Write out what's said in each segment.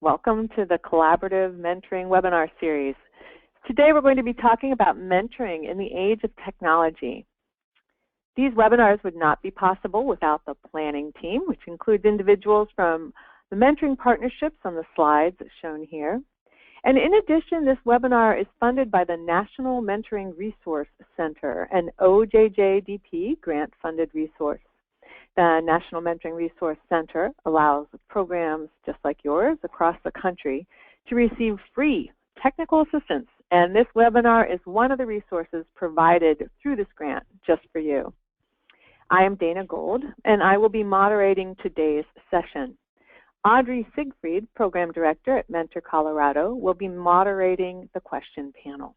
Welcome to the Collaborative Mentoring webinar series. Today we're going to be talking about mentoring in the age of technology. These webinars would not be possible without the planning team, which includes individuals from the mentoring partnerships on the slides shown here. And in addition, this webinar is funded by the National Mentoring Resource Center, an OJJDP grant-funded resource. The National Mentoring Resource Center allows programs just like yours across the country to receive free technical assistance, and this webinar is one of the resources provided through this grant just for you. I am Dana Gold, and I will be moderating today's session. Audrey Siegfried, Program Director at Mentor Colorado, will be moderating the question panel.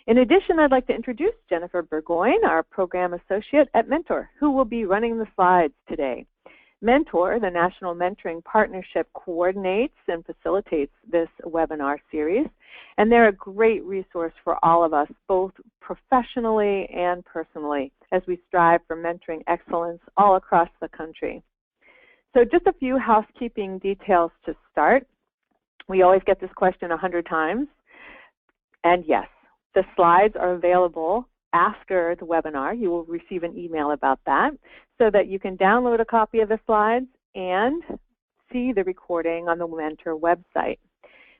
In addition, I'd like to introduce Jennifer Burgoyne, our Program Associate at Mentor, who will be running the slides today. Mentor, the National Mentoring Partnership, coordinates and facilitates this webinar series, and they're a great resource for all of us, both professionally and personally, as we strive for mentoring excellence all across the country. So just a few housekeeping details to start. We always get this question 100 times. And yes, the slides are available after the webinar. You will receive an email about that so that you can download a copy of the slides and see the recording on the Mentor website.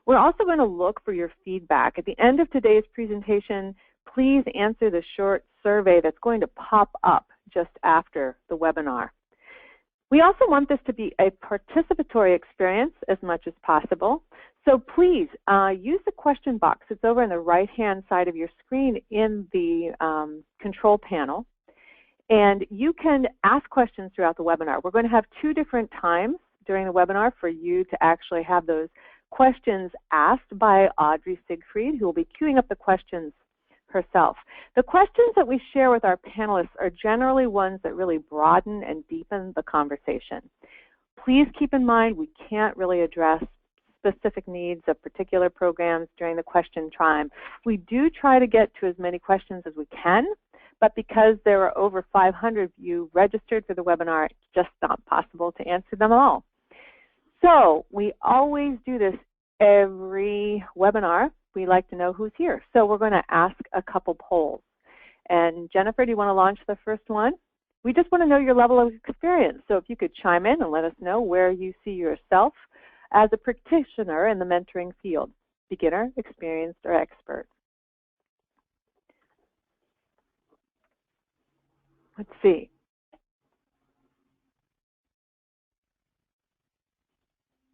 We're also going to look for your feedback. At the end of today's presentation, please answer the short survey that's going to pop up just after the webinar. We also want this to be a participatory experience as much as possible. So please use the question box. It's over on the right-hand side of your screen in the control panel. And you can ask questions throughout the webinar. We're going to have 2 different times during the webinar for you to actually have those questions asked by Audrey Siegfried, who will be queuing up the questions herself. The questions that we share with our panelists are generally ones that really broaden and deepen the conversation. Please keep in mind we can't really address specific needs of particular programs during the question time. We do try to get to as many questions as we can, but because there are over 500 of you registered for the webinar, it's just not possible to answer them all. So we always do this every webinar. We like to know who's here. So we're going to ask a couple polls. And Jennifer, do you want to launch the first one? We just want to know your level of experience. So if you could chime in and let us know where you see yourself as a practitioner in the mentoring field, beginner, experienced, or expert. Let's see.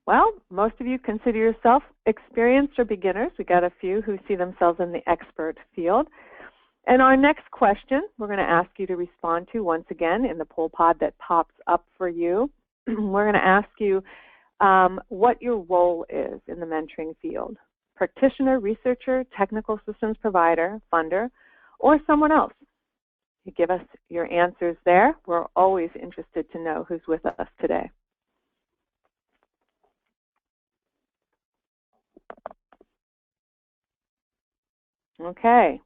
Well, most of you consider yourself experienced or beginners. We got a few who see themselves in the expert field. And our next question, we're going to ask you to respond to once again in the poll pod that pops up for you. We're going to ask you what your role is in the mentoring field. Practitioner, researcher, technical systems provider, funder, or someone else. You give us your answers there. We're always interested to know who's with us today. Okay,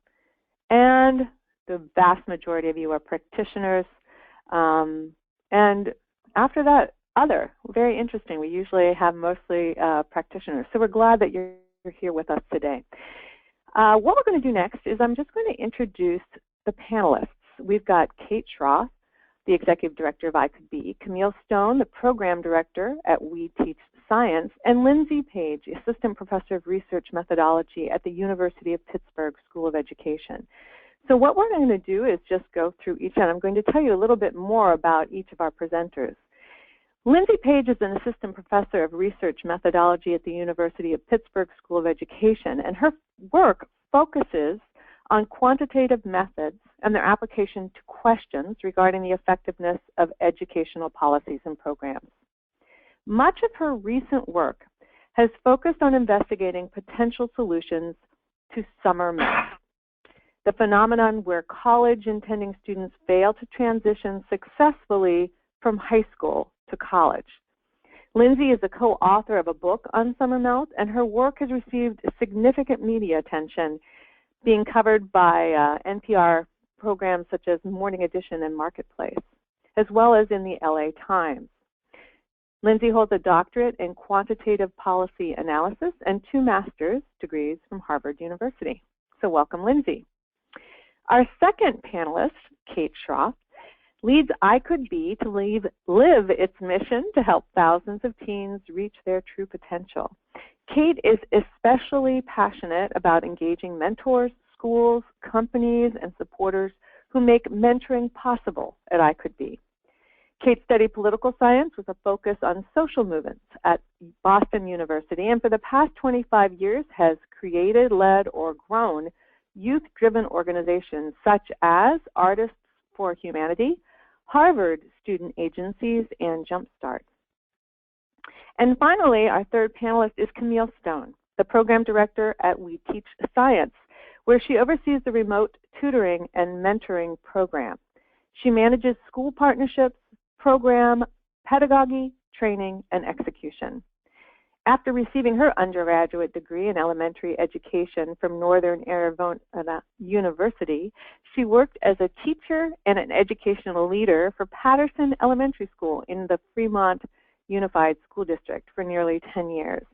and the vast majority of you are practitioners, and after that, other. Very interesting. We usually have mostly practitioners, so we're glad that you're here with us today. What we're going to do next is I'm just going to introduce the panelists. We've got Kate Schrauth, the Executive Director of CouldBe, Camille Stone, the Program Director at We Teach Science, and Lindsay Page, Assistant Professor of Research Methodology at the University of Pittsburgh School of Education. So what we're going to do is just go through each, and I'm going to tell you a little bit more about each of our presenters. Lindsay Page is an Assistant Professor of Research Methodology at the University of Pittsburgh School of Education, and her work focuses on quantitative methods and their application to questions regarding the effectiveness of educational policies and programs. Much of her recent work has focused on investigating potential solutions to summer math, the phenomenon where college-intending students fail to transition successfully from high school to college. Lindsay is a co-author of a book on summer melt, and her work has received significant media attention, being covered by NPR programs such as Morning Edition and Marketplace, as well as in the LA Times. Lindsay holds a doctorate in quantitative policy analysis and 2 master's degrees from Harvard University. So welcome, Lindsay. Our second panelist, Kate Schrauth, leads CouldBe to live its mission to help thousands of teens reach their true potential. Kate is especially passionate about engaging mentors, schools, companies, and supporters who make mentoring possible at CouldBe. Kate studied political science with a focus on social movements at Boston University, and for the past 25 years has created, led, or grown youth-driven organizations such as Artists for Humanity, Harvard Student Agencies, and Jumpstart. And finally, our third panelist is Camille Stone, the program director at We Teach Science, where she oversees the remote tutoring and mentoring program. She manages school partnerships, program, pedagogy, training, and execution. After receiving her undergraduate degree in elementary education from Northern Arizona University, she worked as a teacher and an educational leader for Patterson Elementary School in the Fremont Unified School District for nearly 10 years.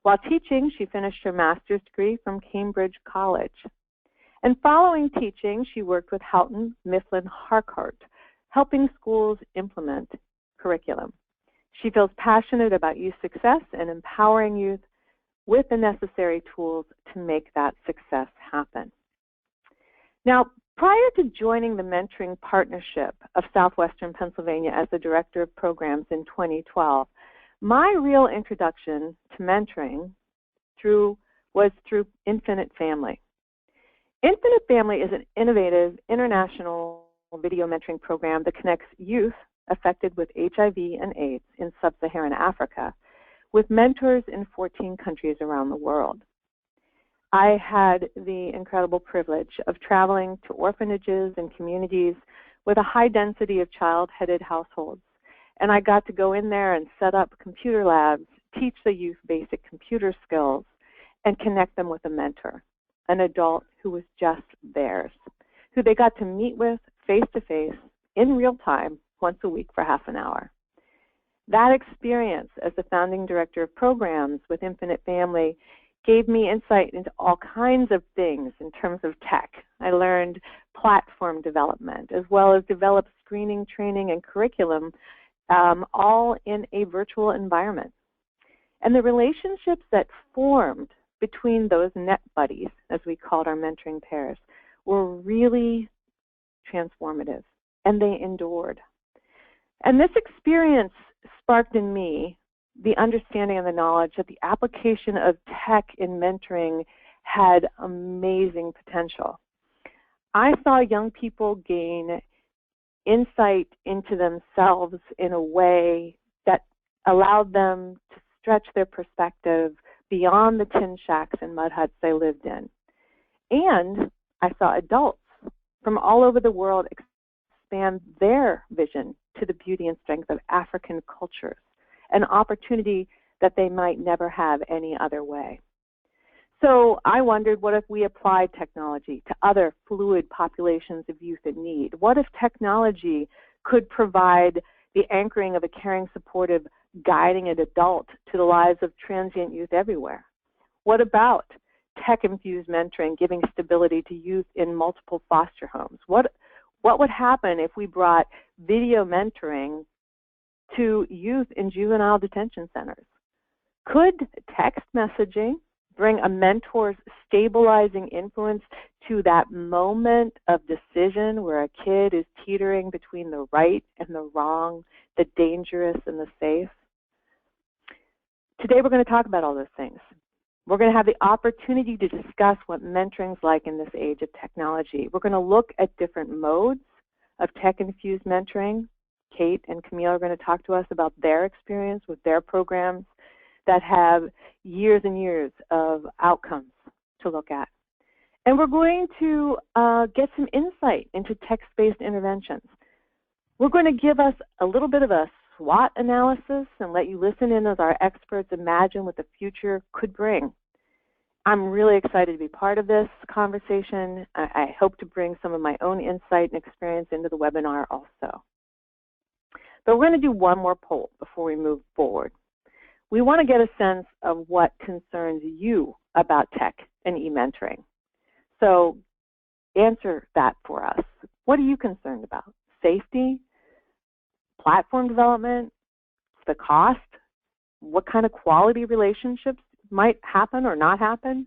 While teaching, she finished her master's degree from Cambridge College. And following teaching, she worked with Houghton Mifflin Harcourt, helping schools implement curriculum. She feels passionate about youth success and empowering youth with the necessary tools to make that success happen. Now, prior to joining the mentoring partnership of Southwestern Pennsylvania as the Director of Programs in 2012, my real introduction to mentoring was through Infinite Family. Infinite Family is an innovative international video mentoring program that connects youth affected with HIV and AIDS in sub-Saharan Africa with mentors in 14 countries around the world. I had the incredible privilege of traveling to orphanages and communities with a high density of child-headed households, and I got to go in there and set up computer labs, teach the youth basic computer skills, and connect them with a mentor, an adult who was just theirs, who they got to meet with face-to-face in real time once a week for half an hour. That experience as the founding director of programs with Infinite Family gave me insight into all kinds of things in terms of tech. I learned platform development, as well as developed screening, training, and curriculum, all in a virtual environment. And the relationships that formed between those net buddies, as we called our mentoring pairs, were really transformative, and they endured. And this experience sparked in me the understanding and the knowledge that the application of tech in mentoring had amazing potential. I saw young people gain insight into themselves in a way that allowed them to stretch their perspective beyond the tin shacks and mud huts they lived in. And I saw adults from all over the world expand their vision to the beauty and strength of African cultures, an opportunity that they might never have any other way. So I wondered, what if we applied technology to other fluid populations of youth in need? What if technology could provide the anchoring of a caring, supportive, guiding an adult to the lives of transient youth everywhere? What about tech-infused mentoring, giving stability to youth in multiple foster homes? What would happen if we brought video mentoring to youth in juvenile detention centers? Could text messaging bring a mentor's stabilizing influence to that moment of decision where a kid is teetering between the right and the wrong, the dangerous and the safe? Today we're going to talk about all those things. We're going to have the opportunity to discuss what mentoring's like in this age of technology. We're going to look at different modes of tech-infused mentoring. Kate and Camille are going to talk to us about their experience with their programs that have years and years of outcomes to look at. And we're going to get some insight into text-based interventions. We're going to give us a little bit of a SWOT analysis and let you listen in as our experts imagine what the future could bring. I'm really excited to be part of this conversation. I hope to bring some of my own insight and experience into the webinar also. But we're going to do one more poll before we move forward. We want to get a sense of what concerns you about tech and e-mentoring. So answer that for us. What are you concerned about? Safety? Platform development? The cost? What kind of quality relationships might happen or not happen?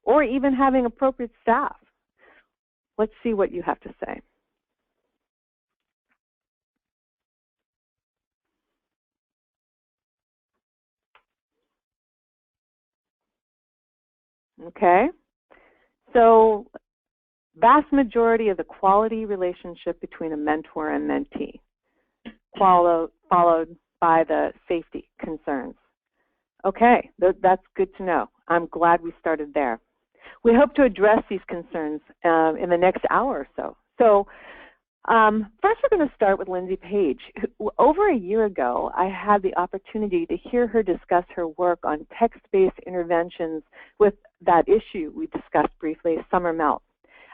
Or even having appropriate staff? Let's see what you have to say. Okay, so vast majority of the quality relationship between a mentor and mentee, followed by the safety concerns. Okay, that's good to know. I'm glad we started there. We hope to address these concerns in the next hour or so. So first we're going to start with Lindsay Page. Over a year ago, I had the opportunity to hear her discuss her work on text-based interventions with that issue we discussed briefly, summer melt.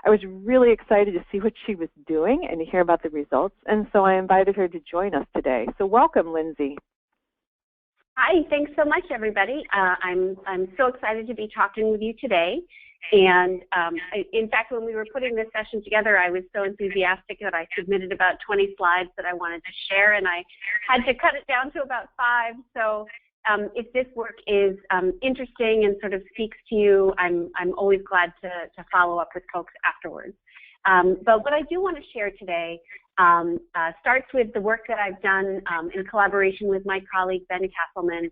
I was really excited to see what she was doing and to hear about the results, and so I invited her to join us today. So welcome, Lindsay. Hi, thanks so much, everybody. I'm so excited to be talking with you today. And in fact, when we were putting this session together, I was so enthusiastic that I submitted about 20 slides that I wanted to share, and I had to cut it down to about 5. So if this work is interesting and sort of speaks to you, I'm always glad to follow up with folks afterwards. But what I do want to share today starts with the work that I've done in collaboration with my colleague, Ben Castleman,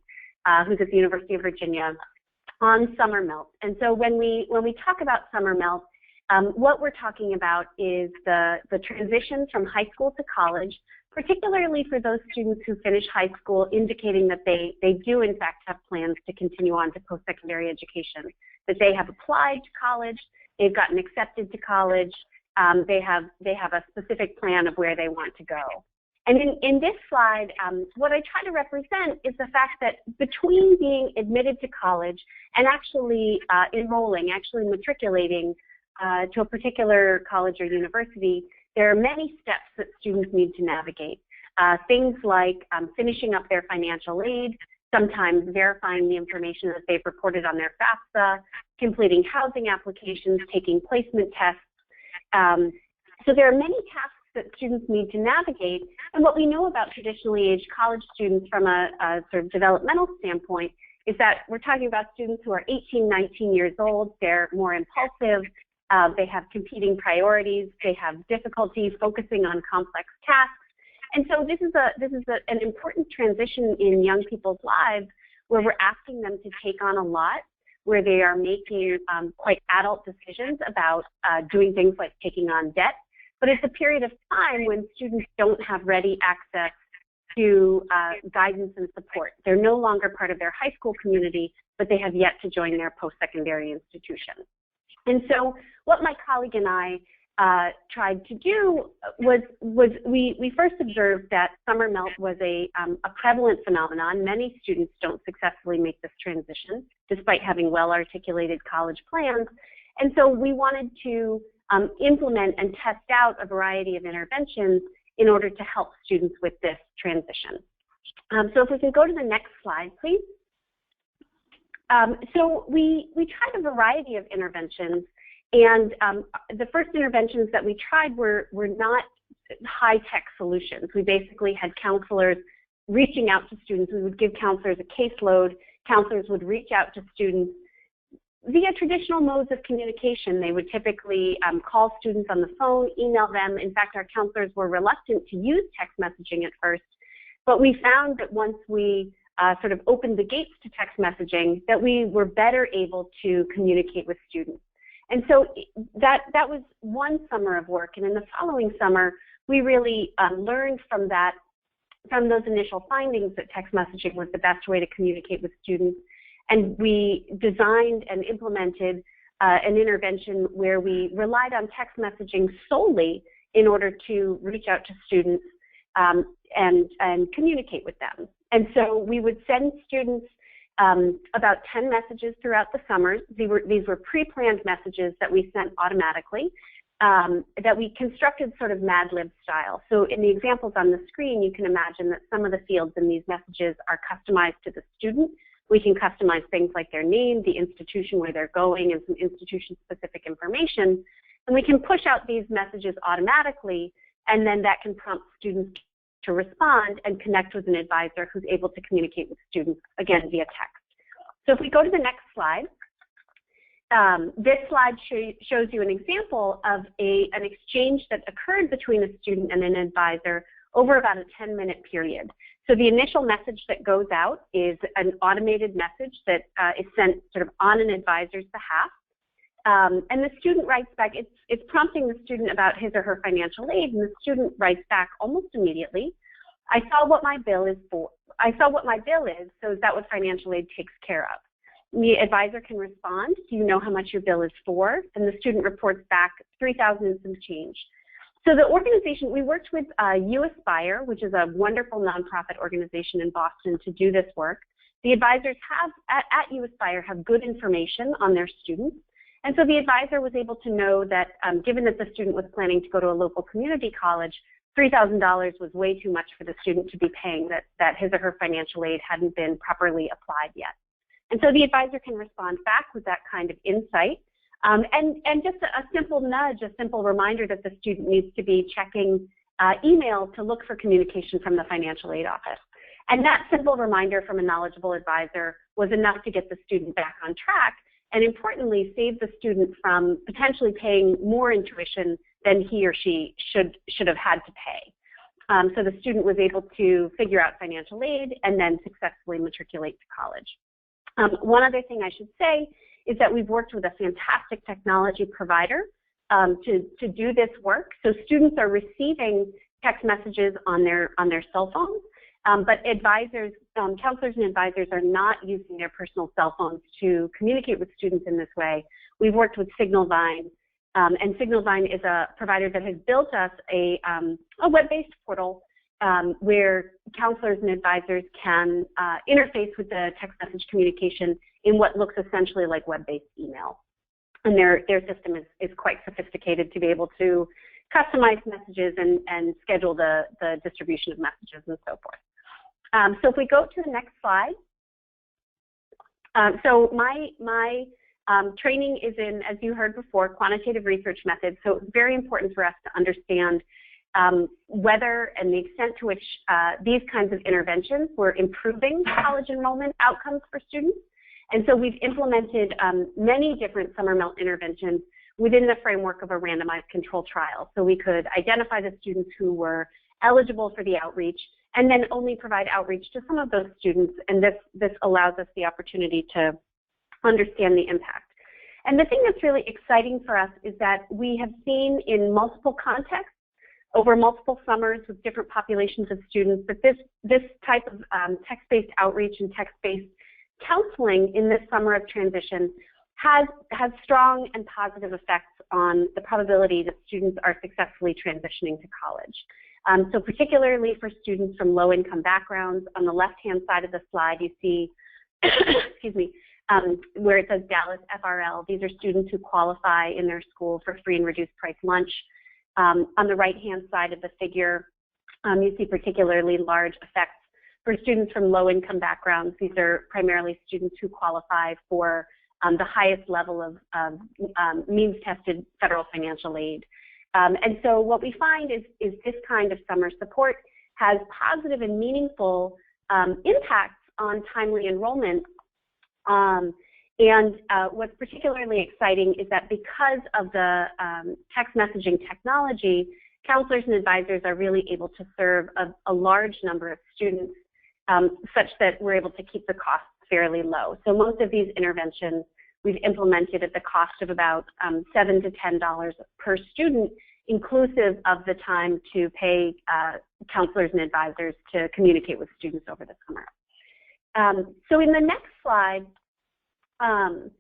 who's at the University of Virginia, on summer melt. And so when we talk about summer melt, what we're talking about is the transition from high school to college, particularly for those students who finish high school, indicating that they do in fact have plans to continue on to post-secondary education, that they have applied to college, they've gotten accepted to college, they have a specific plan of where they want to go. And in this slide, what I try to represent is the fact that between being admitted to college and actually enrolling, actually matriculating to a particular college or university, there are many steps that students need to navigate. Things like finishing up their financial aid, sometimes verifying the information that they've reported on their FAFSA, completing housing applications, taking placement tests. So there are many tasks that students need to navigate, and what we know about traditionally aged college students from a sort of developmental standpoint is that we're talking about students who are 18, 19 years old, they're more impulsive, they have competing priorities, they have difficulty focusing on complex tasks, and so this is an important transition in young people's lives where we're asking them to take on a lot, where they are making quite adult decisions about doing things like taking on debt. But it's a period of time when students don't have ready access to guidance and support. They're no longer part of their high school community, but they have yet to join their post-secondary institution. And so what my colleague and I tried to do was we first observed that summer melt was a prevalent phenomenon. Many students don't successfully make this transition, despite having well-articulated college plans. And so we wanted to implement and test out a variety of interventions in order to help students with this transition. So if we can go to the next slide, please. So we tried a variety of interventions, and the first interventions that we tried were not high-tech solutions. We basically had counselors reaching out to students. We would give counselors a caseload. Counselors would reach out to students via traditional modes of communication. They would typically call students on the phone, email them. In fact, our counselors were reluctant to use text messaging at first, but we found that once we sort of opened the gates to text messaging, that we were better able to communicate with students. And so that was one summer of work, and in the following summer, we really learned from those initial findings that text messaging was the best way to communicate with students. And we designed and implemented an intervention where we relied on text messaging solely in order to reach out to students and communicate with them. And so we would send students about 10 messages throughout the summer. These were pre-planned messages that we sent automatically. that we constructed sort of Mad Lib style. So in the examples on the screen, you can imagine that some of the fields in these messages are customized to the student. We can customize things like their name, the institution where they're going, and some institution-specific information. And we can push out these messages automatically, and then that can prompt students to respond and connect with an advisor who's able to communicate with students, again, via text. So if we go to the next slide, this slide shows you an example of an exchange that occurred between a student and an advisor over about a 10-minute period. So the initial message that goes out is an automated message that is sent sort of on an advisor's behalf. And the student writes back, it's prompting the student about his or her financial aid, and the student writes back almost immediately, I saw what my bill is for. I saw what my bill is, so is that what financial aid takes care of? The advisor can respond, do you know how much your bill is for? And the student reports back $3,000 and some change. So the organization, we worked with Aspire, which is a wonderful nonprofit organization in Boston, to do this work. The advisors at Aspire have good information on their students. And so the advisor was able to know that given that the student was planning to go to a local community college, $3,000 was way too much for the student to be paying, that his or her financial aid hadn't been properly applied yet. And so the advisor can respond back with that kind of insight. And just a simple nudge, a simple reminder that the student needs to be checking email to look for communication from the financial aid office. And that simple reminder from a knowledgeable advisor was enough to get the student back on track, and importantly, save the student from potentially paying more in tuition than he or she should have had to pay. So the student was able to figure out financial aid and then successfully matriculate to college. One other thing I should say is that we've worked with a fantastic technology provider to do this work. So students are receiving text messages on their cell phones, but advisors, counselors and advisors are not using their personal cell phones to communicate with students in this way. We've worked with Signalvine, and Signalvine is a provider that has built us a web-based portal where counselors and advisors can interface with the text message communication in what looks essentially like web-based email. And their system is quite sophisticated to be able to customize messages and schedule the distribution of messages and so forth. So if we go to the next slide. So my training is in, as you heard before, quantitative research methods. So it's very important for us to understand whether and the extent to which these kinds of interventions were improving college enrollment outcomes for students. And so we've implemented many different summer melt interventions within the framework of a randomized control trial. So we could identify the students who were eligible for the outreach and then only provide outreach to some of those students, and this allows us the opportunity to understand the impact. And the thing that's really exciting for us is that we have seen in multiple contexts over multiple summers with different populations of students that this type of text-based outreach and text-based counseling in this summer of transition has strong and positive effects on the probability that students are successfully transitioning to college. So particularly for students from low-income backgrounds, on the left-hand side of the slide you see, excuse me, where it says Dallas FRL. These are students who qualify in their school for free and reduced price lunch. On the right-hand side of the figure, you see particularly large effects for students from low-income backgrounds. These are primarily students who qualify for the highest level of means-tested federal financial aid. And so what we find is this kind of summer support has positive and meaningful impacts on timely enrollment. And what's particularly exciting is that because of the text messaging technology, counselors and advisors are really able to serve a large number of students such that we're able to keep the costs fairly low. So most of these interventions we've implemented at the cost of about $7 to $10 per student, inclusive of the time to pay counselors and advisors to communicate with students over the summer. So in the next slide, I'm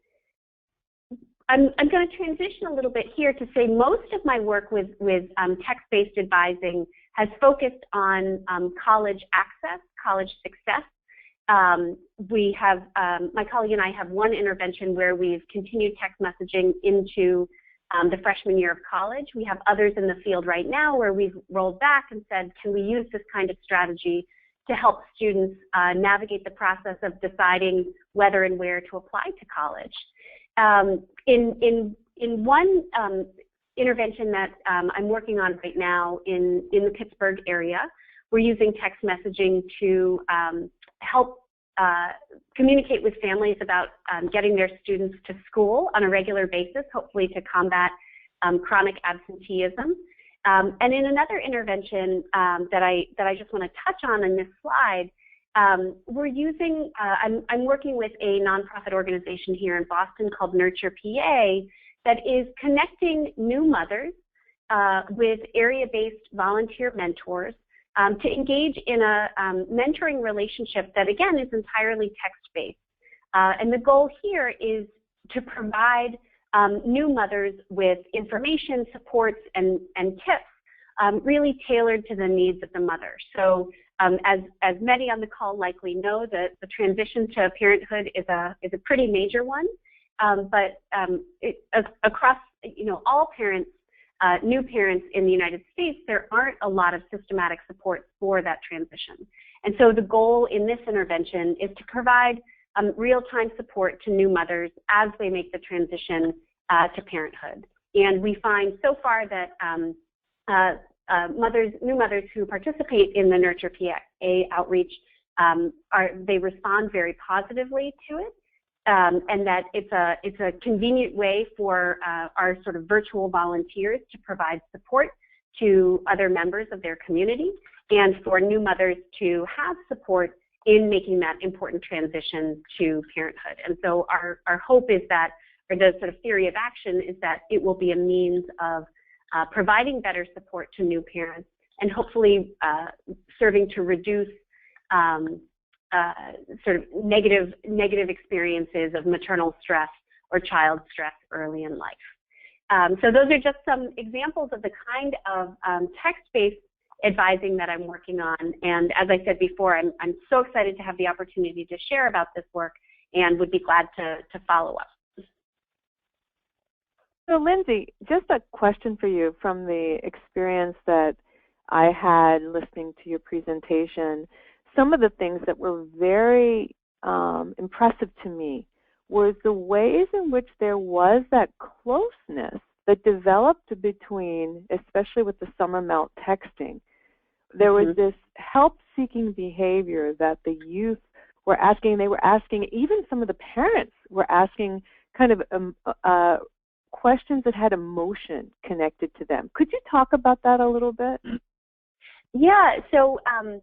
going to transition a little bit here to say most of my work with text-based advising has focused on college access, college success. We have, my colleague and I have one intervention where we've continued text messaging into the freshman year of college. We have others in the field right now where we've rolled back and said, can we use this kind of strategy to help students navigate the process of deciding whether and where to apply to college. In one intervention that I'm working on right now in the Pittsburgh area, we're using text messaging to help communicate with families about getting their students to school on a regular basis, hopefully to combat chronic absenteeism. And in another intervention that I just want to touch on in this slide, we're using, I'm working with a nonprofit organization here in Boston called Nurture PA that is connecting new mothers with area-based volunteer mentors to engage in a mentoring relationship that, again, is entirely text-based. And the goal here is to provide new mothers with information, supports, and tips really tailored to the needs of the mother. So as many on the call likely know, the transition to parenthood is a pretty major one. But across all parents, new parents in the United States, there aren't a lot of systematic support for that transition. And so the goal in this intervention is to provide real-time support to new mothers as they make the transition to parenthood. And we find so far that new mothers who participate in the Nurture PA outreach, they respond very positively to it. And that it's a convenient way for our sort of virtual volunteers to provide support to other members of their community and for new mothers to have support in making that important transition to parenthood. And so our hope is that, or the sort of theory of action is that it will be a means of providing better support to new parents and hopefully serving to reduce sort of negative experiences of maternal stress or child stress early in life. So those are just some examples of the kind of text-based advising that I'm working on. And as I said before, I'm so excited to have the opportunity to share about this work and would be glad to follow up. So Lindsay, just a question for you from the experience that I had listening to your presentation. Some of the things that were very impressive to me was the ways in which there was that closeness that developed between, especially with the summer melt texting. There was this help-seeking behavior that the youth were asking. They were asking, even some of the parents were asking kind of questions that had emotion connected to them. Could you talk about that a little bit? Yeah, so I'm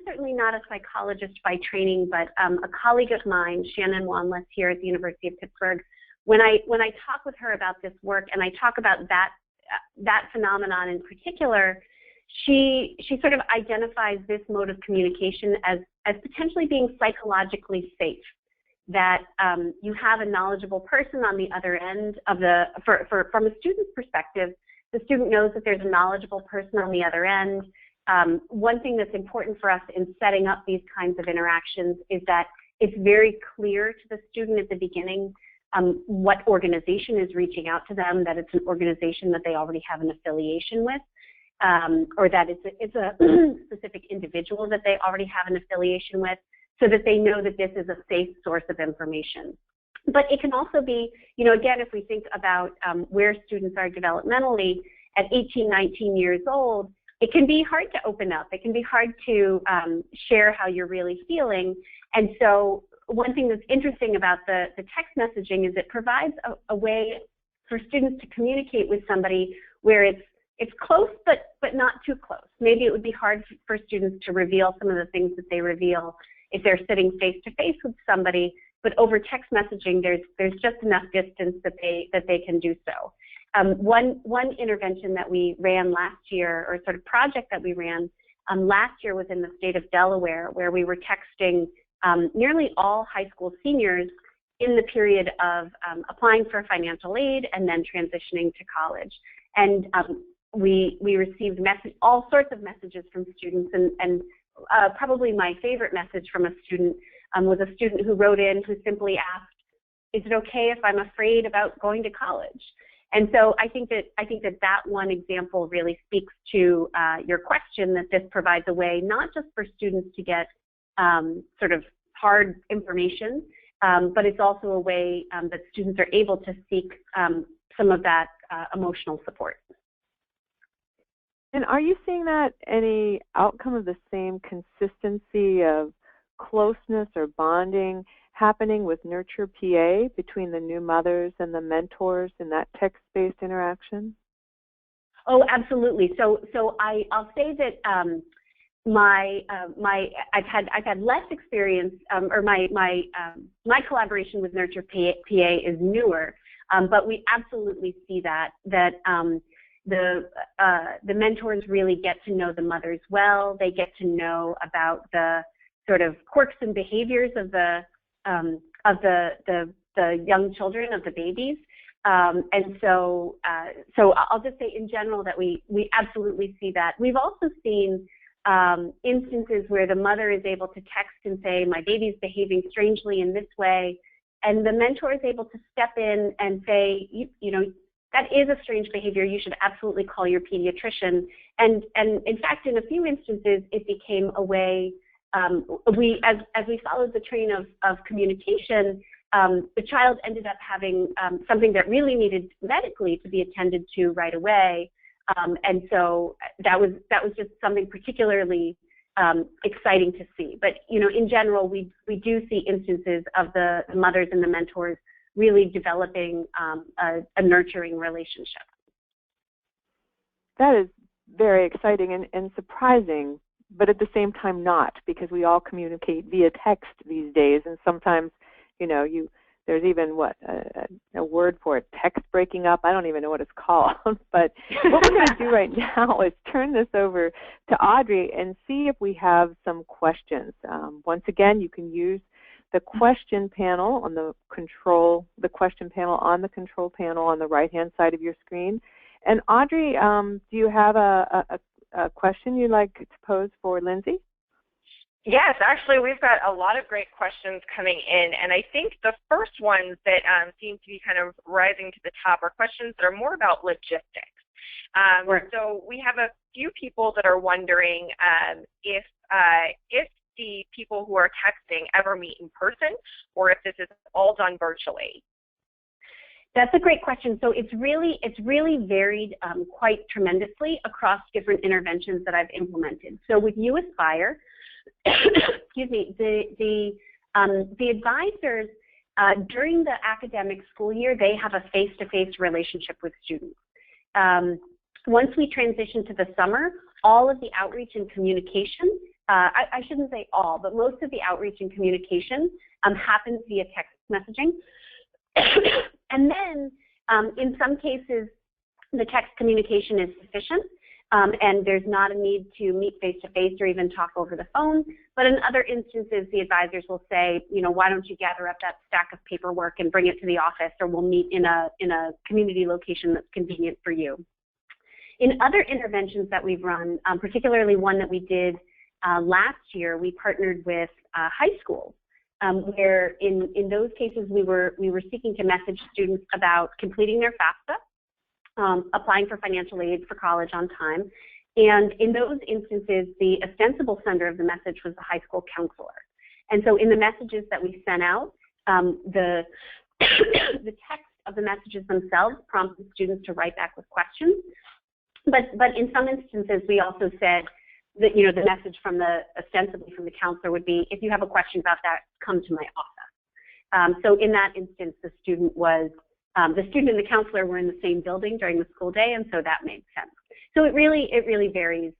certainly not a psychologist by training, but a colleague of mine, Shannon Wanless here at the University of Pittsburgh, when I talk with her about this work and I talk about that phenomenon in particular, she sort of identifies this mode of communication as potentially being psychologically safe. That you have a knowledgeable person on the other end of from a student's perspective, the student knows that there's a knowledgeable person on the other end. One thing that's important for us in setting up these kinds of interactions is that it's very clear to the student at the beginning what organization is reaching out to them, that it's an organization that they already have an affiliation with, or that it's a specific individual that they already have an affiliation with, so that they know that this is a safe source of information. But it can also be, again, if we think about where students are developmentally at 18, 19 years old, it can be hard to open up. It can be hard to share how you're really feeling. And so one thing that's interesting about the text messaging is it provides a way for students to communicate with somebody where it's close, but not too close. Maybe it would be hard for students to reveal some of the things that they reveal if they're sitting face-to-face with somebody, but over text messaging, there's just enough distance that they can do so. One intervention that we ran last year, or sort of project that we ran last year, was in the state of Delaware, where we were texting nearly all high school seniors in the period of applying for financial aid and then transitioning to college. And we received all sorts of messages from students, and probably my favorite message from a student was a student who wrote in who simply asked, is it okay if I'm afraid about going to college? And so I think that one example really speaks to your question, that this provides a way not just for students to get sort of hard information, but it's also a way that students are able to seek some of that emotional support. And are you seeing that any outcome of the same consistency of closeness or bonding happening with Nurture PA between the new mothers and the mentors in that text-based interaction? Oh, absolutely. So I'll say that I've had less experience, or my collaboration with Nurture PA is newer, but we absolutely see that the mentors really get to know the mothers well. They get to know about the sort of quirks and behaviors of the young children, of the babies. And so I'll just say in general that we absolutely see that. We've also seen instances where the mother is able to text and say, my baby's behaving strangely in this way, and the mentor is able to step in and say, you know, that is a strange behavior. You should absolutely call your pediatrician. And in fact, in a few instances, it became a way, as we followed the train of communication, the child ended up having something that really needed medically to be attended to right away. And so that was just something particularly exciting to see. But, you know, in general, we do see instances of the mothers and the mentors really developing a nurturing relationship. That is very exciting and surprising, but at the same time not, because we all communicate via text these days, and sometimes, you know, there's even a word for it, text breaking up. I don't even know what it's called. But what we're going to do right now is turn this over to Audrey and see if we have some questions. Once again, you can use the question panel on the control panel on the right-hand side of your screen. And Audrey, do you have a question you'd like to pose for Lindsay? Yes, actually, we've got a lot of great questions coming in, and I think the first ones that seem to be kind of rising to the top are questions that are more about logistics. Right. So we have a few people that are wondering if the people who are texting ever meet in person, or if this is all done virtually. That's a great question. So it's really varied quite tremendously across different interventions that I've implemented. So with U Aspire, excuse me, the advisors during the academic school year, they have a face-to-face relationship with students. Once we transition to the summer, all of the outreach and communication, I shouldn't say all, but most of the outreach and communication happens via text messaging. And then in some cases, the text communication is sufficient, and there's not a need to meet face-to-face or even talk over the phone. But in other instances, the advisors will say, you know, why don't you gather up that stack of paperwork and bring it to the office, or we'll meet in a community location that's convenient for you. In other interventions that we've run, particularly one that we did last year, we partnered with high schools, where in those cases we were seeking to message students about completing their FAFSA, applying for financial aid for college on time, and in those instances, the ostensible sender of the message was the high school counselor. And so in the messages that we sent out, the text of the messages themselves prompted students to write back with questions, but in some instances we also said that, you know, the message ostensibly from the counselor would be, if you have a question about that, come to my office. So in that instance, the student and the counselor were in the same building during the school day, and so that made sense. So it really varies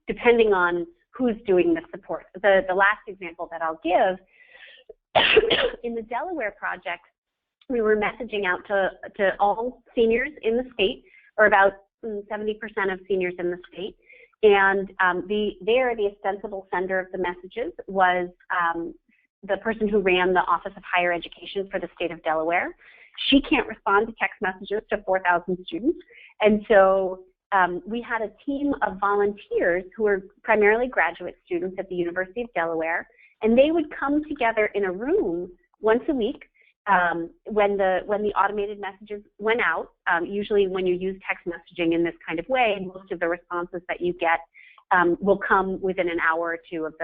depending on who's doing the support. The last example that I'll give, in the Delaware project, we were messaging out to all seniors in the state, or about 70% of seniors in the state. And the ostensible sender of the messages was the person who ran the Office of Higher Education for the state of Delaware. She can't respond to text messages to 4,000 students. And so we had a team of volunteers who were primarily graduate students at the University of Delaware, and they would come together in a room once a week when the automated messages went out, usually when you use text messaging in this kind of way, most of the responses that you get will come within an hour or two of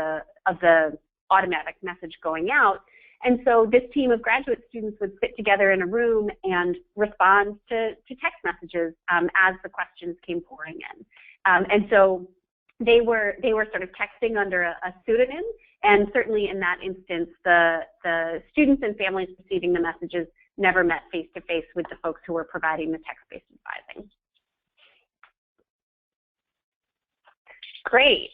the automatic message going out. And so this team of graduate students would sit together in a room and respond to text messages as the questions came pouring in. And so they were sort of texting under a pseudonym, and certainly in that instance, the students and families receiving the messages never met face-to-face with the folks who were providing the text-based advising. Great.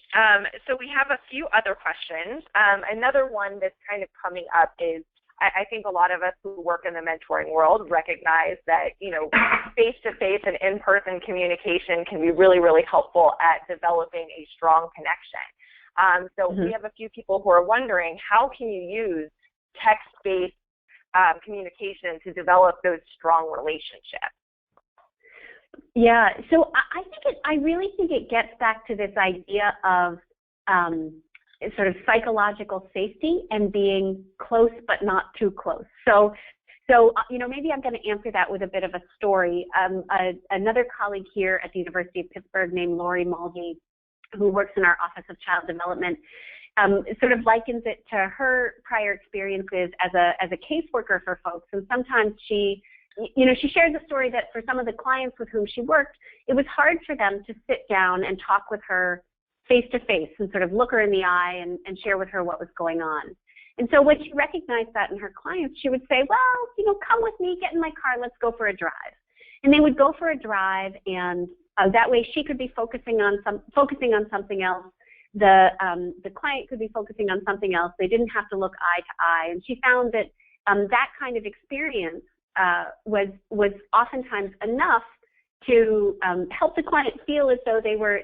So we have a few other questions. Another one that's kind of coming up is, I think a lot of us who work in the mentoring world recognize that, you know, face-to-face and in-person communication can be really, really helpful at developing a strong connection. So we have a few people who are wondering, how can you use text-based communication to develop those strong relationships? Yeah, so I really think it gets back to this idea of sort of psychological safety and being close but not too close. So you know, maybe I'm going to answer that with a bit of a story. Another colleague here at the University of Pittsburgh named Lori Mulvey, who works in our Office of Child Development, sort of likens it to her prior experiences as a caseworker for folks. And sometimes she shares a story that for some of the clients with whom she worked, it was hard for them to sit down and talk with her face-to-face and sort of look her in the eye and share with her what was going on. And so when she recognized that in her clients, she would say, well, you know, come with me, get in my car, let's go for a drive. And they would go for a drive, and that way she could be focusing on something else. The client could be focusing on something else. They didn't have to look eye to eye. And she found that that kind of experience was oftentimes enough to help the client feel as though they were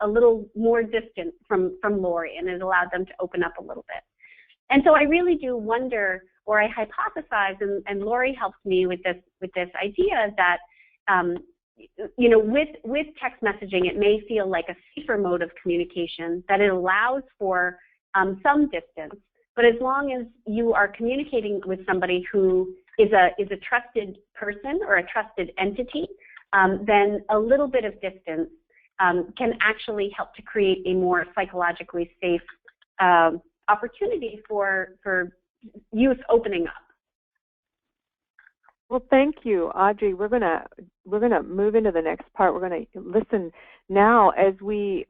a little more distant from Lori, and it allowed them to open up a little bit. And so I really do wonder, or I hypothesize, and Lori helped me with this idea that you know, with text messaging, it may feel like a safer mode of communication, that it allows for some distance, but as long as you are communicating with somebody who is a trusted person or a trusted entity, then a little bit of distance can actually help to create a more psychologically safe opportunity for youth opening up. Well, thank you, Audrey. We're gonna move into the next part. We're gonna listen now as we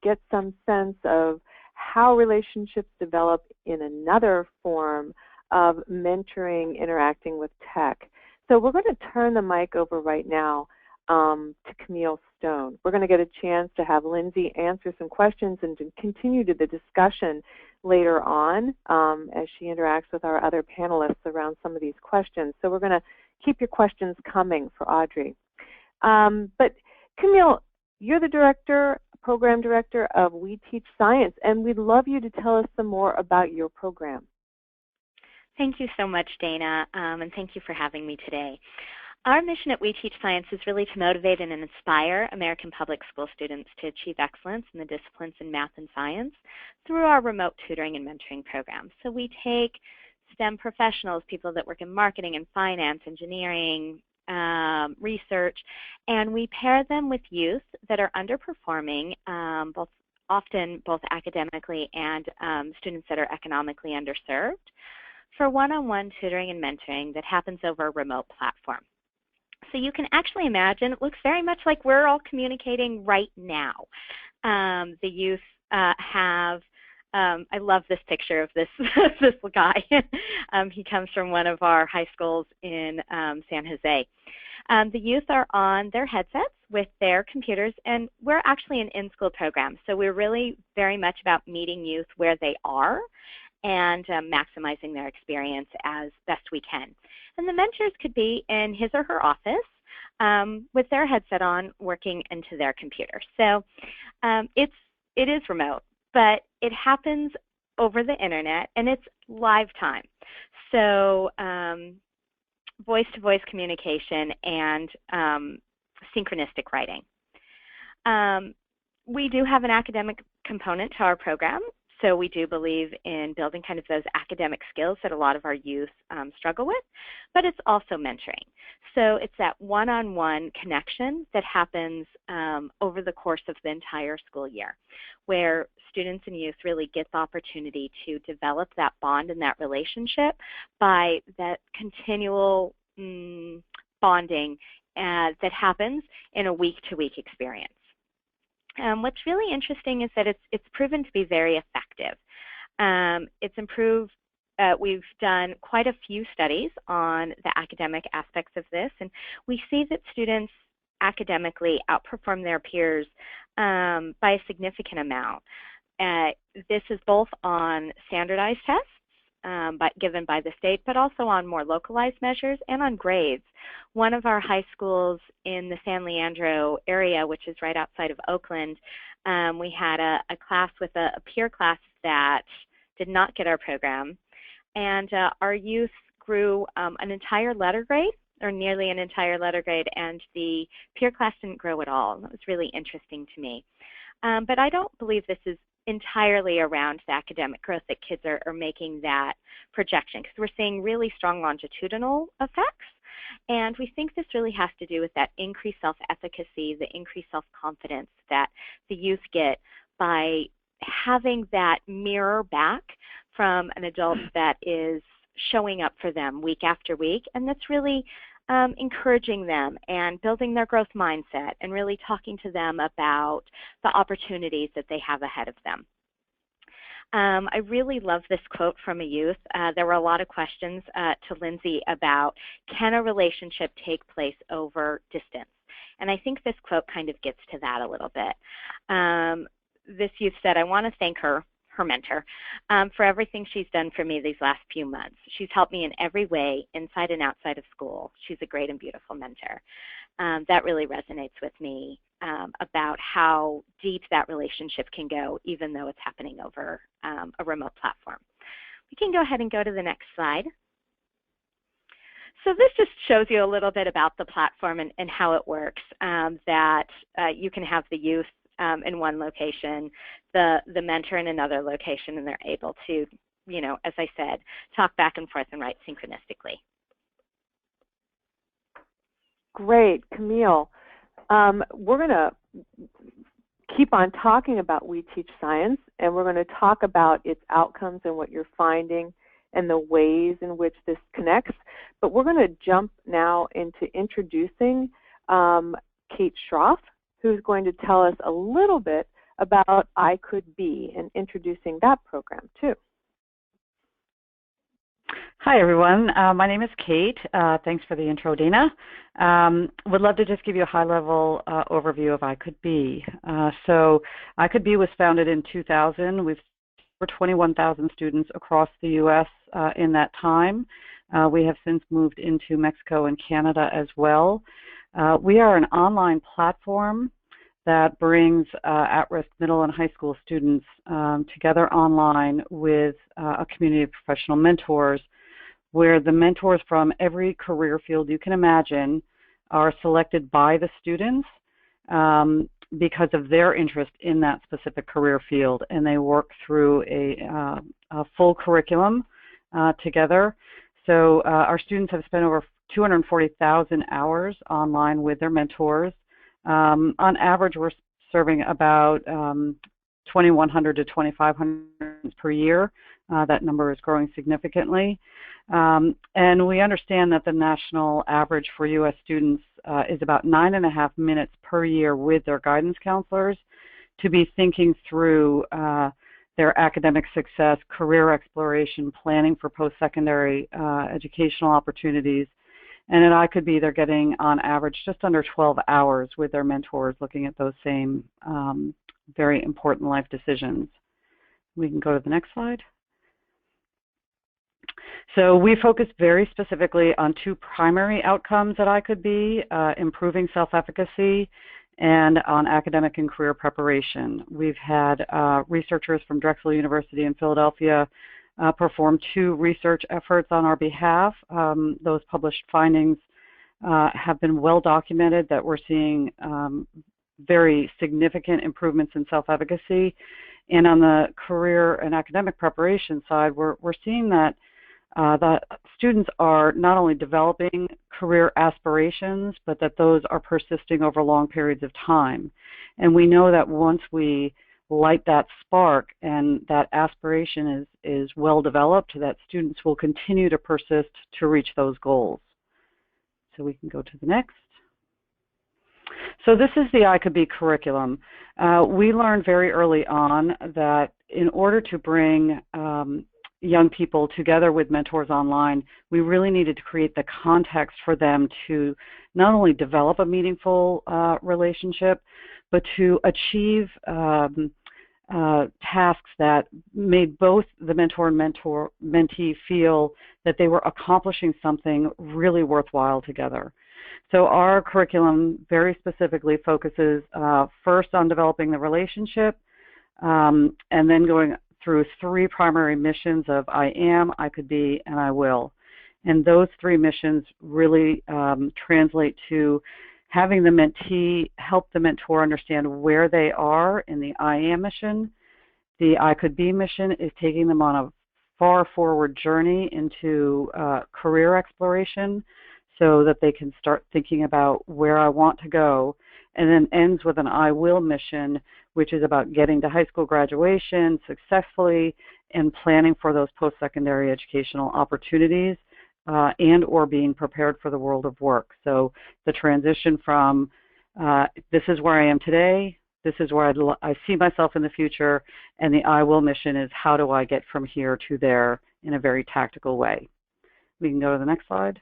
get some sense of how relationships develop in another form of mentoring, interacting with tech. So we're going to turn the mic over right now to Camille Stone. We're going to get a chance to have Lindsay answer some questions and to continue to the discussion later on as she interacts with our other panelists around some of these questions. So we're going to keep your questions coming for Audrey. But Camille, you're the program director of We Teach Science, and we'd love you to tell us some more about your program. Thank you so much, Dana, and thank you for having me today. Our mission at We Teach Science is really to motivate and inspire American public school students to achieve excellence in the disciplines in math and science through our remote tutoring and mentoring programs. So we take STEM professionals, people that work in marketing and finance, engineering, research, and we pair them with youth that are underperforming, often both academically and students that are economically underserved, for one-on-one tutoring and mentoring that happens over a remote platform. So you can actually imagine, it looks very much like we're all communicating right now. The youth have, I love this picture of this, this guy. He comes from one of our high schools in San Jose. The youth are on their headsets with their computers, and we're actually an in-school program. So we're really very much about meeting youth where they are and maximizing their experience as best we can. And the mentors could be in his or her office with their headset on, working into their computer. So it is remote, but it happens over the internet, and it's live time. So voice-to-voice communication and synchronistic writing. We do have an academic component to our program. So we do believe in building kind of those academic skills that a lot of our youth struggle with, but it's also mentoring. So it's that one-on-one connection that happens over the course of the entire school year, where students and youth really get the opportunity to develop that bond and that relationship by that continual bonding that happens in a week-to-week experience. What's really interesting is that it's proven to be very effective. It's improved. We've done quite a few studies on the academic aspects of this, and we see that students academically outperform their peers by a significant amount. This is both on standardized tests given by the state, but also on more localized measures and on grades. One of our high schools in the San Leandro area, which is right outside of Oakland, we had a class with a peer class that did not get our program, and our youth grew an entire letter grade, or nearly an entire letter grade, and the peer class didn't grow at all. That was really interesting to me. But I don't believe this is entirely around the academic growth that kids are making that projection, because we're seeing really strong longitudinal effects, and we think this really has to do with that increased self-efficacy, the increased self-confidence that the youth get by having that mirror back from an adult that is showing up for them week after week, and that's really encouraging them and building their growth mindset and really talking to them about the opportunities that they have ahead of them. I really love this quote from a youth. There were a lot of questions to Lindsay about, can a relationship take place over distance? And I think this quote kind of gets to that a little bit. This youth said, I want to thank her mentor, for everything she's done for me these last few months. She's helped me in every way, inside and outside of school. She's a great and beautiful mentor. That really resonates with me about how deep that relationship can go, even though it's happening over a remote platform. We can go ahead and go to the next slide. So this just shows you a little bit about the platform and how it works, that you can have the youth in one location, the mentor in another location, and they're able to, you know, as I said, talk back and forth and write synchronistically. Great, Camille. We're going to keep on talking about We Teach Science, and we're going to talk about its outcomes and what you're finding and the ways in which this connects. But we're going to jump now into introducing Kate Schrauth, who's going to tell us a little bit about CouldBe and introducing that program too. Hi everyone, my name is Kate. Thanks for the intro, Dana. Would love to just give you a high-level overview of CouldBe. So CouldBe was founded in 2000. We've over 21,000 students across the U.S. In that time. We have since moved into Mexico and Canada as well. We are an online platform that brings at-risk middle and high school students together online with a community of professional mentors, where the mentors from every career field you can imagine are selected by the students because of their interest in that specific career field, and they work through a full curriculum together. So our students have spent over 240,000 hours online with their mentors. On average, we're serving about 2,100 to 2,500 per year. That number is growing significantly. And we understand that the national average for U.S. students is about 9.5 minutes per year with their guidance counselors to be thinking through their academic success, career exploration, planning for post-secondary educational opportunities. And at CouldBe, they're getting, on average, just under 12 hours with their mentors looking at those same very important life decisions. We can go to the next slide. So we focus very specifically on two primary outcomes at CouldBe, improving self-efficacy and on academic and career preparation. We've had researchers from Drexel University in Philadelphia perform 2 research efforts on our behalf. Those published findings have been well documented that we're seeing very significant improvements in self-efficacy And on the career and academic preparation side, we're seeing that the students are not only developing career aspirations, but that those are persisting over long periods of time. And we know that once we light that spark and that aspiration is well developed, that students will continue to persist to reach those goals. So we can go to the next. So this is the I Could Be curriculum. We learned very early on that in order to bring young people together with mentors online, we really needed to create the context for them to not only develop a meaningful relationship, but to achieve tasks that made both the mentor and mentee feel that they were accomplishing something really worthwhile together. So our curriculum very specifically focuses first on developing the relationship, and then going through 3 primary missions of I am, I could be, and I will. And those 3 missions really translate to having the mentee help the mentor understand where they are in the I am mission. The I could be mission is taking them on a far forward journey into career exploration so that they can start thinking about where I want to go, and then ends with an I will mission, which is about getting to high school graduation successfully and planning for those post-secondary educational opportunities and or being prepared for the world of work. So the transition from this is where I am today, this is where I see myself in the future, and the I will mission is how do I get from here to there in a very tactical way. We can go to the next slide.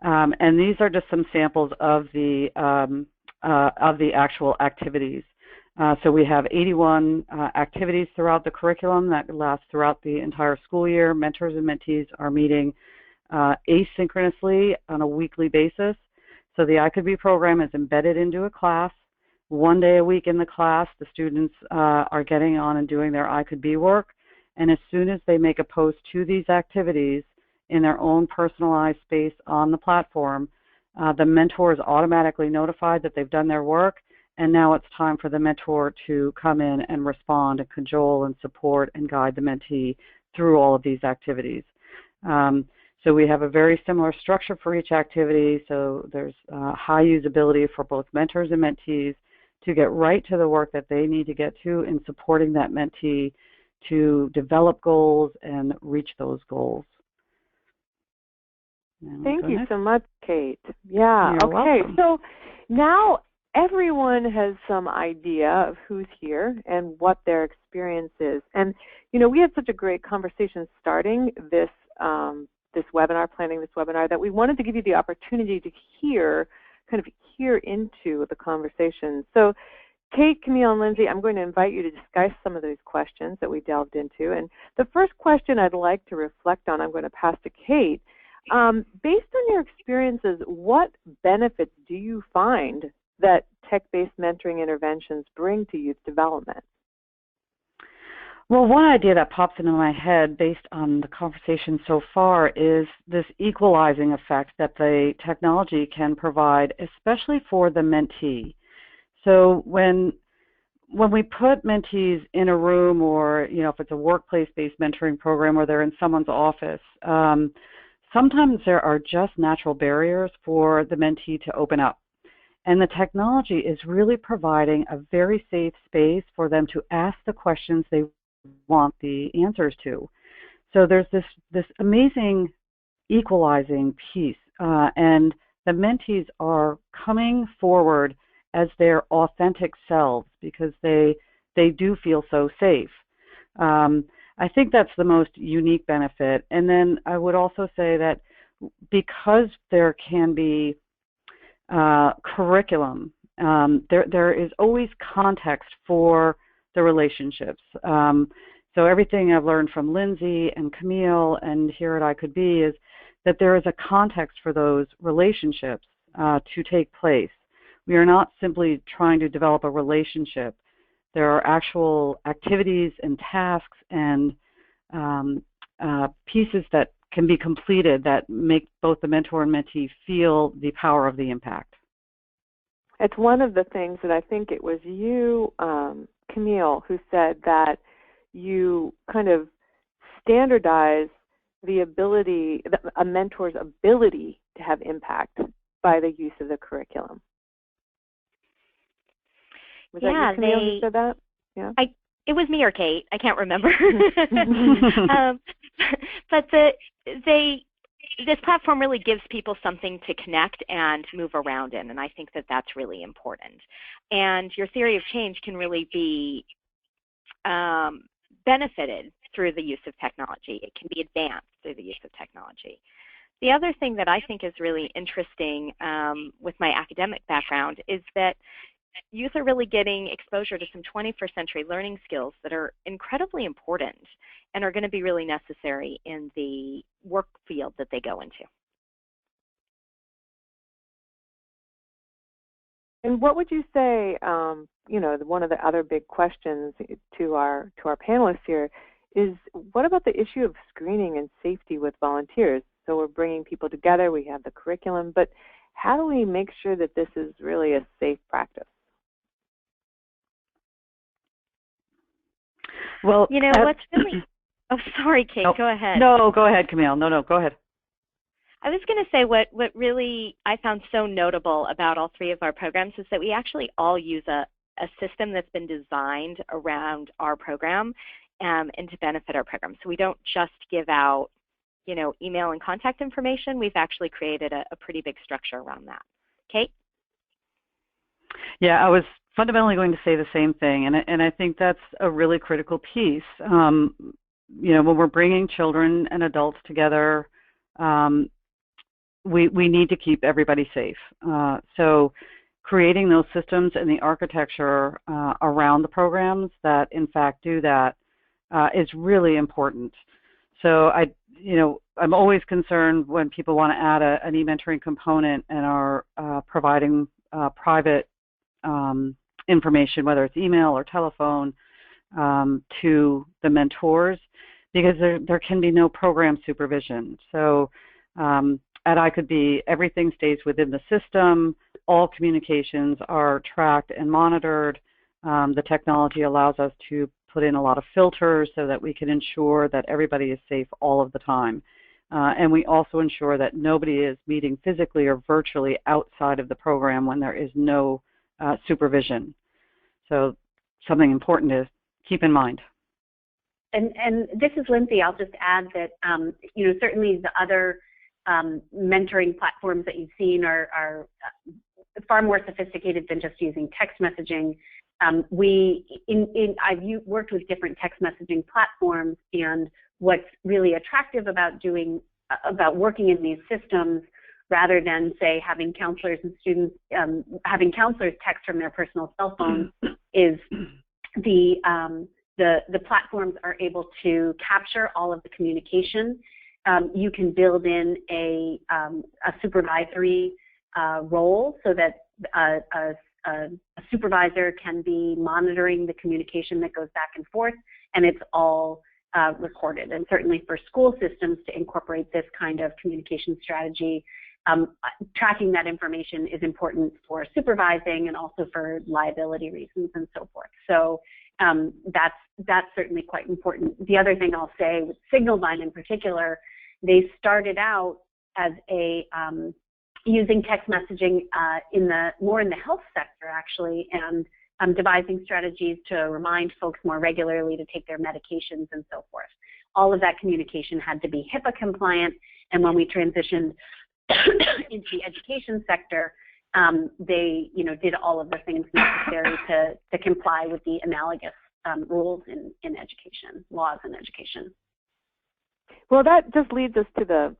And these are just some samples of the actual activities. So we have 81 activities throughout the curriculum that last throughout the entire school year. Mentors and mentees are meeting asynchronously on a weekly basis. So the I Could Be program is embedded into a class. 1 day a week in the class, the students are getting on and doing their I Could Be work. And as soon as they make a post to these activities in their own personalized space on the platform, the mentor is automatically notified that they've done their work, and now it's time for the mentor to come in and respond and cajole and support and guide the mentee through all of these activities. So we have a very similar structure for each activity, so there's high usability for both mentors and mentees to get right to the work that they need to get to in supporting that mentee to develop goals and reach those goals. Thank you so much, Kate. Yeah, You're okay. welcome. So now everyone has some idea of who's here and what their experience is. And, you know, we had such a great conversation starting this planning this webinar, that we wanted to give you the opportunity to hear into the conversation. So Kate, Camille, and Lindsay, I'm going to invite you to discuss some of those questions that we delved into. And the first question I'd like to reflect on, I'm going to pass to Kate. Based on your experiences, what benefits do you find that tech-based mentoring interventions bring to youth development? Well, one idea that pops into my head based on the conversation so far is this equalizing effect that the technology can provide, especially for the mentee. So when we put mentees in a room, or if it's a workplace-based mentoring program where they're in someone's office, sometimes there are just natural barriers for the mentee to open up. And the technology is really providing a very safe space for them to ask the questions they want the answers to. So there's this amazing equalizing piece, and the mentees are coming forward as their authentic selves because they do feel so safe. I think that's the most unique benefit. And then I would also say that because there can be curriculum, there is always context for the relationships. So everything I've learned from Lindsay and Camille and here at I Could Be is that there is a context for those relationships to take place. We are not simply trying to develop a relationship. There are actual activities and tasks and pieces that can be completed that make both the mentor and mentee feel the power of the impact. It's one of the things that I think it was you, Camille, who said that you kind of standardize the ability, a mentor's ability to have impact by the use of the curriculum. Was that you, Camille, who said that? Yeah. It was me or Kate. I can't remember. But this platform really gives people something to connect and move around in, and I think that that's really important. And your theory of change can really be benefited through the use of technology. It can be advanced through the use of technology. The other thing that I think is really interesting with my academic background is that youth are really getting exposure to some 21st century learning skills that are incredibly important and are going to be really necessary in the work field that they go into. And what would you say, one of the other big questions to our panelists here is, what about the issue of screening and safety with volunteers? So we're bringing people together, we have the curriculum, but how do we make sure that this is really a safe practice? Well, what's really... Oh, sorry, Kate, go ahead. No, go ahead, Camille. No, go ahead. I was going to say what really I found so notable about all three of our programs is that we actually all use a system that's been designed around our program and to benefit our program. So we don't just give out, email and contact information. We've actually created a pretty big structure around that. Kate? Yeah, I was fundamentally going to say the same thing, and I think that's a really critical piece. When we're bringing children and adults together, we need to keep everybody safe. So creating those systems and the architecture around the programs that in fact do that is really important. So I'm always concerned when people want to add an e-mentoring component and are providing private information, whether it's email or telephone, to the mentors, because there can be no program supervision. So at CouldBe, everything stays within the system. All communications are tracked and monitored. The technology allows us to put in a lot of filters so that we can ensure that everybody is safe all of the time. And we also ensure that nobody is meeting physically or virtually outside of the program when there is no supervision. So something important to keep in mind. And this is Lindsay. I'll just add that, certainly the other mentoring platforms that you've seen are far more sophisticated than just using text messaging. I've worked with different text messaging platforms, and what's really attractive about working in these systems, rather than say having counselors and students having counselors text from their personal cell phones, is the platforms are able to capture all of the communication. You can build in a supervisory role so that a supervisor can be monitoring the communication that goes back and forth, and it's all recorded. And certainly for school systems to incorporate this kind of communication strategy, tracking that information is important for supervising and also for liability reasons and so forth. So that's certainly quite important. The other thing I'll say with Signalvine in particular, they started out as using text messaging more in the health sector actually, and devising strategies to remind folks more regularly to take their medications and so forth. All of that communication had to be HIPAA compliant, and when we transitioned into the education sector, they did all of the things necessary to comply with the analogous rules in education, laws in education. Well, that just leads us to the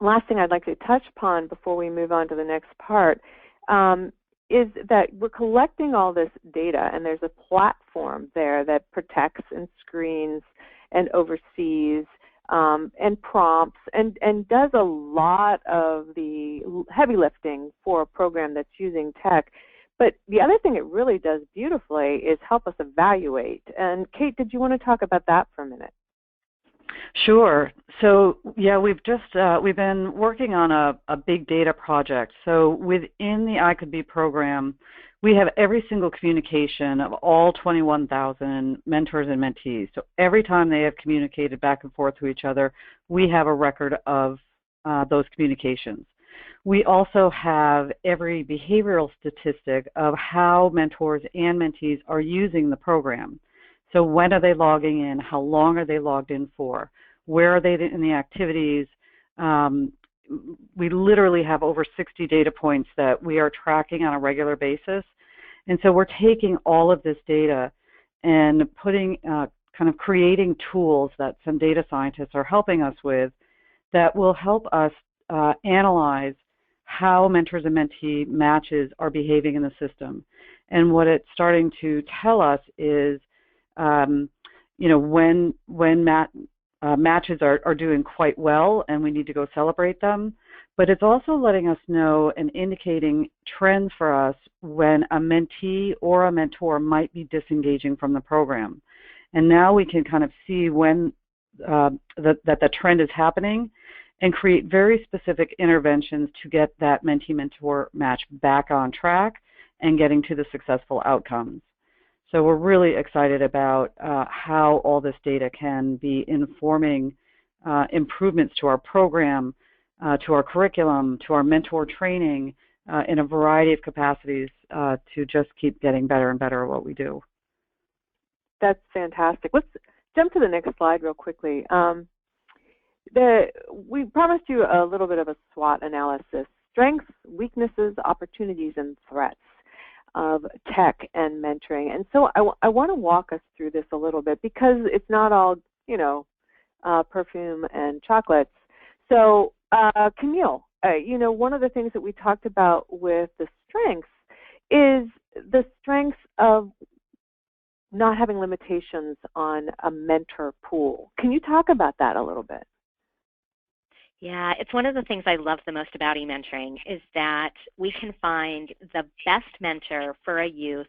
last thing I'd like to touch upon before we move on to the next part, is that we're collecting all this data, and there's a platform there that protects and screens and oversees and prompts and does a lot of the heavy lifting for a program that's using tech. But the other thing it really does beautifully is help us evaluate. And Kate, did you want to talk about that for a minute? Sure. So yeah, we've been working on a big data project. So within the CouldBe program, we have every single communication of all 21,000 mentors and mentees. So every time they have communicated back and forth to each other, we have a record of those communications. We also have every behavioral statistic of how mentors and mentees are using the program. So when are they logging in? How long are they logged in for? Where are they in the activities? We literally have over 60 data points that we are tracking on a regular basis. And so we're taking all of this data and kind of creating tools that some data scientists are helping us with that will help us analyze how mentors and mentee matches are behaving in the system. And what it's starting to tell us is, when matches are doing quite well and we need to go celebrate them, but it's also letting us know and indicating trends for us when a mentee or a mentor might be disengaging from the program. And now we can kind of see when that the trend is happening and create very specific interventions to get that mentee-mentor match back on track and getting to the successful outcomes. So we're really excited about how all this data can be informing improvements to our program, to our curriculum, to our mentor training in a variety of capacities to just keep getting better and better at what we do. That's fantastic. Let's jump to the next slide real quickly. We promised you a little bit of a SWOT analysis: strengths, weaknesses, opportunities, and threats of tech and mentoring. And so I want to walk us through this a little bit because it's not all, perfume and chocolates. So Camille, one of the things that we talked about with the strengths is the strengths of not having limitations on a mentor pool. Can you talk about that a little bit? Yeah, it's one of the things I love the most about e-mentoring is that we can find the best mentor for a youth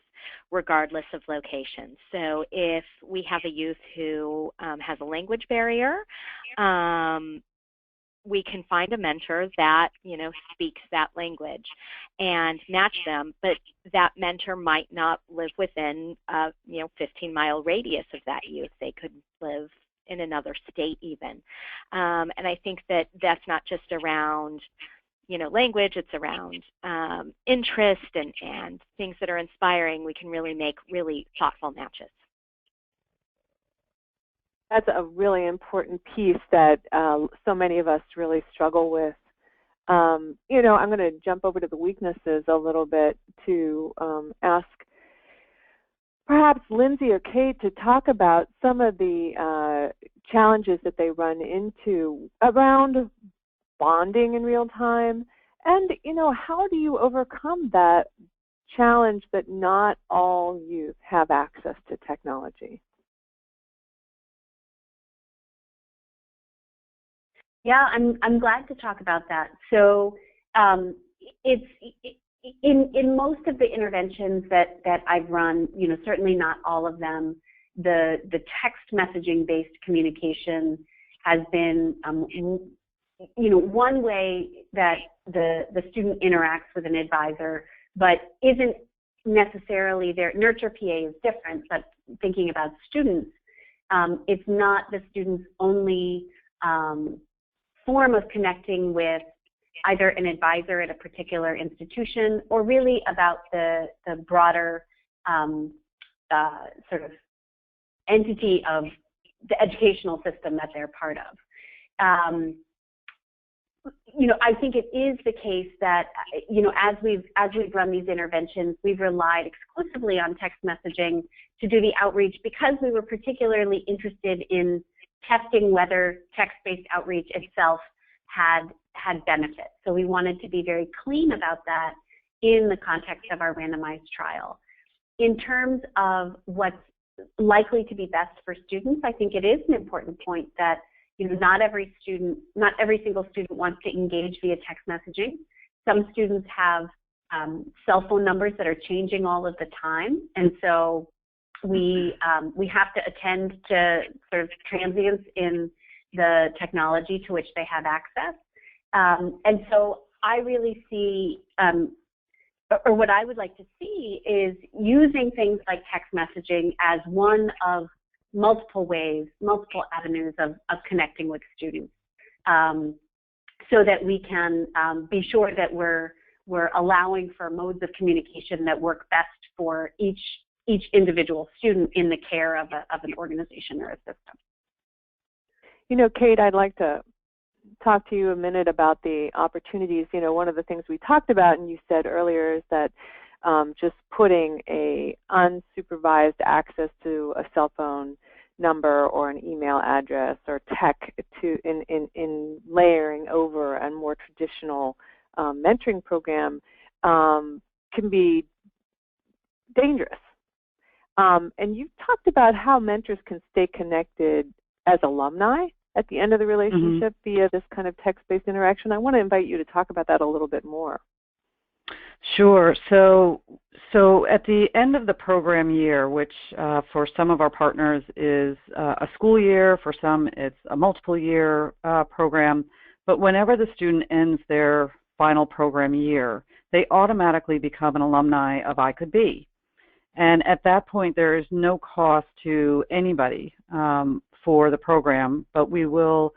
regardless of location. So if we have a youth who has a language barrier, we can find a mentor that, speaks that language and match them, but that mentor might not live within a, 15-mile radius of that youth. They could live in another state even. And I think that that's not just around, language, it's around interest and things that are inspiring. We can really make really thoughtful matches. That's a really important piece that so many of us really struggle with. I'm going to jump over to the weaknesses a little bit to ask perhaps Lindsay or Kate to talk about some of the challenges that they run into around bonding in real time, and how do you overcome that challenge that not all youth have access to technology? Yeah, I'm glad to talk about that. So it's in most of the interventions that I've run, certainly not all of them, the text messaging based communication has been one way that the student interacts with an advisor, but isn't necessarily their nurture PA is different, but thinking about students, it's not the student's only form of connecting with either an advisor at a particular institution or really about the broader sort of entity of the educational system that they're part of. I think it is the case that, as we've run these interventions, we've relied exclusively on text messaging to do the outreach because we were particularly interested in testing whether text-based outreach itself had benefits. So we wanted to be very clean about that in the context of our randomized trial. In terms of what's likely to be best for students, I think it is an important point that not every single student wants to engage via text messaging. Some students have cell phone numbers that are changing all of the time, and so we have to attend to sort of transients in the technology to which they have access. And so I really see, or what I would like to see is using things like text messaging as one of multiple ways, multiple avenues of connecting with students, so that we can be sure that we're allowing for modes of communication that work best for each individual student in the care of an organization or a system. You know, Kate, I'd like to talk to you a minute about the opportunities. You know, one of the things we talked about and you said earlier is that just putting a unsupervised access to a cell phone number or an email address or tech in layering over a more traditional mentoring program can be dangerous. And you talked about how mentors can stay connected as alumni at the end of the relationship via this kind of text-based interaction. I want to invite you to talk about that a little bit more. Sure. So at the end of the program year, which for some of our partners is a school year, for some it's a multiple year program, but whenever the student ends their final program year, they automatically become an alumni of CouldBe. And at that point, there is no cost to anybody for the program, but we will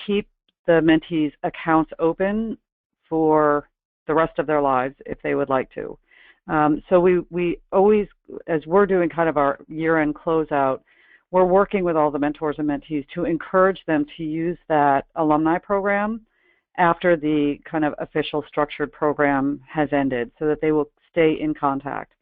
keep the mentees' accounts open for the rest of their lives if they would like to. So we always, as we're doing kind of our year-end closeout, we're working with all the mentors and mentees to encourage them to use that alumni program after the kind of official structured program has ended so that they will stay in contact.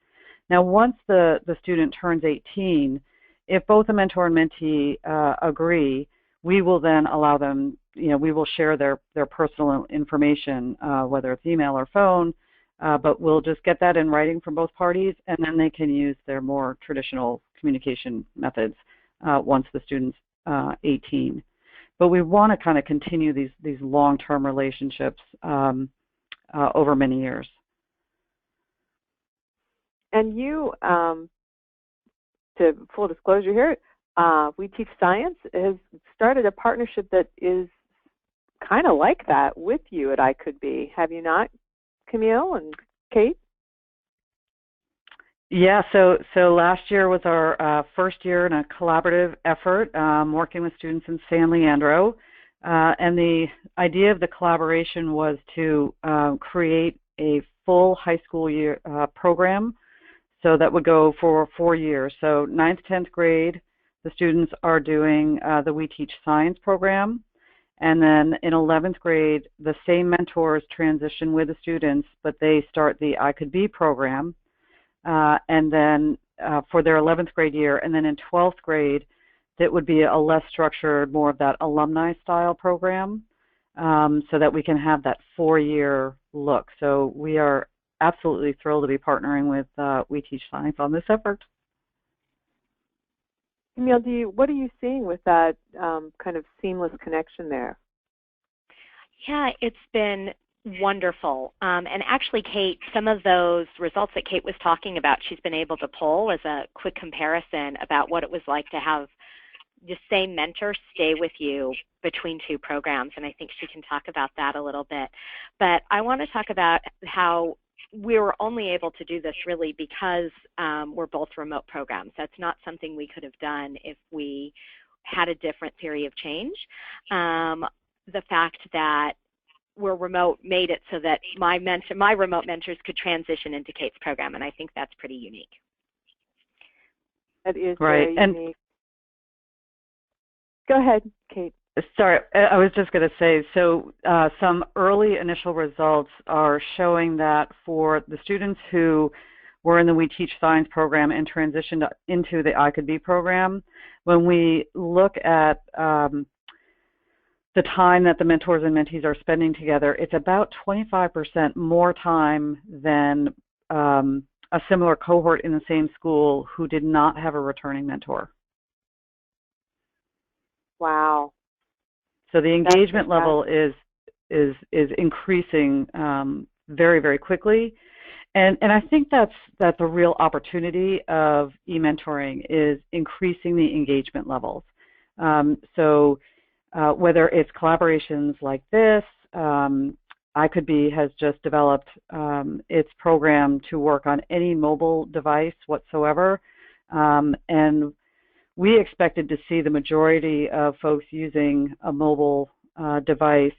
Now, once the student turns 18, if both a mentor and mentee agree, we will then allow them, we will share their personal information, whether it's email or phone, but we'll just get that in writing from both parties, and then they can use their more traditional communication methods once the student's 18. But we want to kind of continue these long-term relationships over many years. And you, to full disclosure here, We Teach Science has started a partnership that is kind of like that with you at CouldBe. Have you not, Camille and Kate? Yeah, so last year was our first year in a collaborative effort working with students in San Leandro. And the idea of the collaboration was to create a full high school year program. So that would go for 4 years. So 9th, 10th grade, the students are doing the We Teach Science program. And then in 11th grade, the same mentors transition with the students, but they start the CouldBe program. And then for their 11th grade year, and then in 12th grade, that would be a less structured, more of that alumni style program, so that we can have that 4-year look. So we are absolutely thrilled to be partnering with We Teach Science on this effort. Camille, what are you seeing with that kind of seamless connection there? Yeah, it's been wonderful. And actually, Kate, some of those results that Kate was talking about, she's been able to pull as a quick comparison about what it was like to have the same mentor stay with you between 2 programs. And I think she can talk about that a little bit. But I want to talk about how we were only able to do this really because we're both remote programs. That's not something we could have done if we had a different theory of change. The fact that we're remote made it so that my remote mentors could transition into Kate's program, and I think that's pretty unique. That is right. Very unique. Go ahead, Kate. Sorry, I was just going to say, so some early initial results are showing that for the students who were in the We Teach Science program and transitioned into the CouldBe program, when we look at the time that the mentors and mentees are spending together, it's about 25% more time than a similar cohort in the same school who did not have a returning mentor. Wow. So the engagement level is increasing very, very quickly. And I think that's a real opportunity of e-mentoring is increasing the engagement levels. So whether it's collaborations like this. CouldBe has just developed its program to work on any mobile device whatsoever, and we expected to see the majority of folks using a mobile device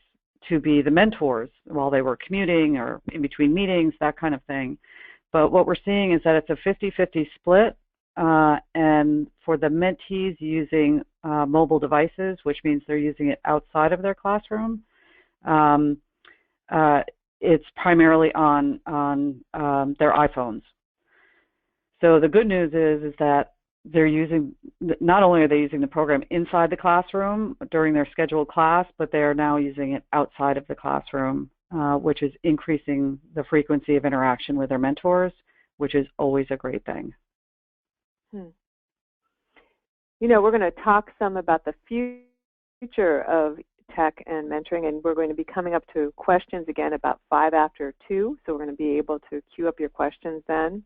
to be the mentors while they were commuting or in between meetings, that kind of thing. But what we're seeing is that it's a 50-50 split, and for the mentees using mobile devices, which means they're using it outside of their classroom, it's primarily on their iPhones. So the good news is that they're using, not only are they using the program inside the classroom during their scheduled class, but they're now using it outside of the classroom, which is increasing the frequency of interaction with their mentors, which is always a great thing. You know, we're going to talk some about the future of tech and mentoring, and we're going to be coming up to questions again about 5 after 2, so we're going to be able to queue up your questions then.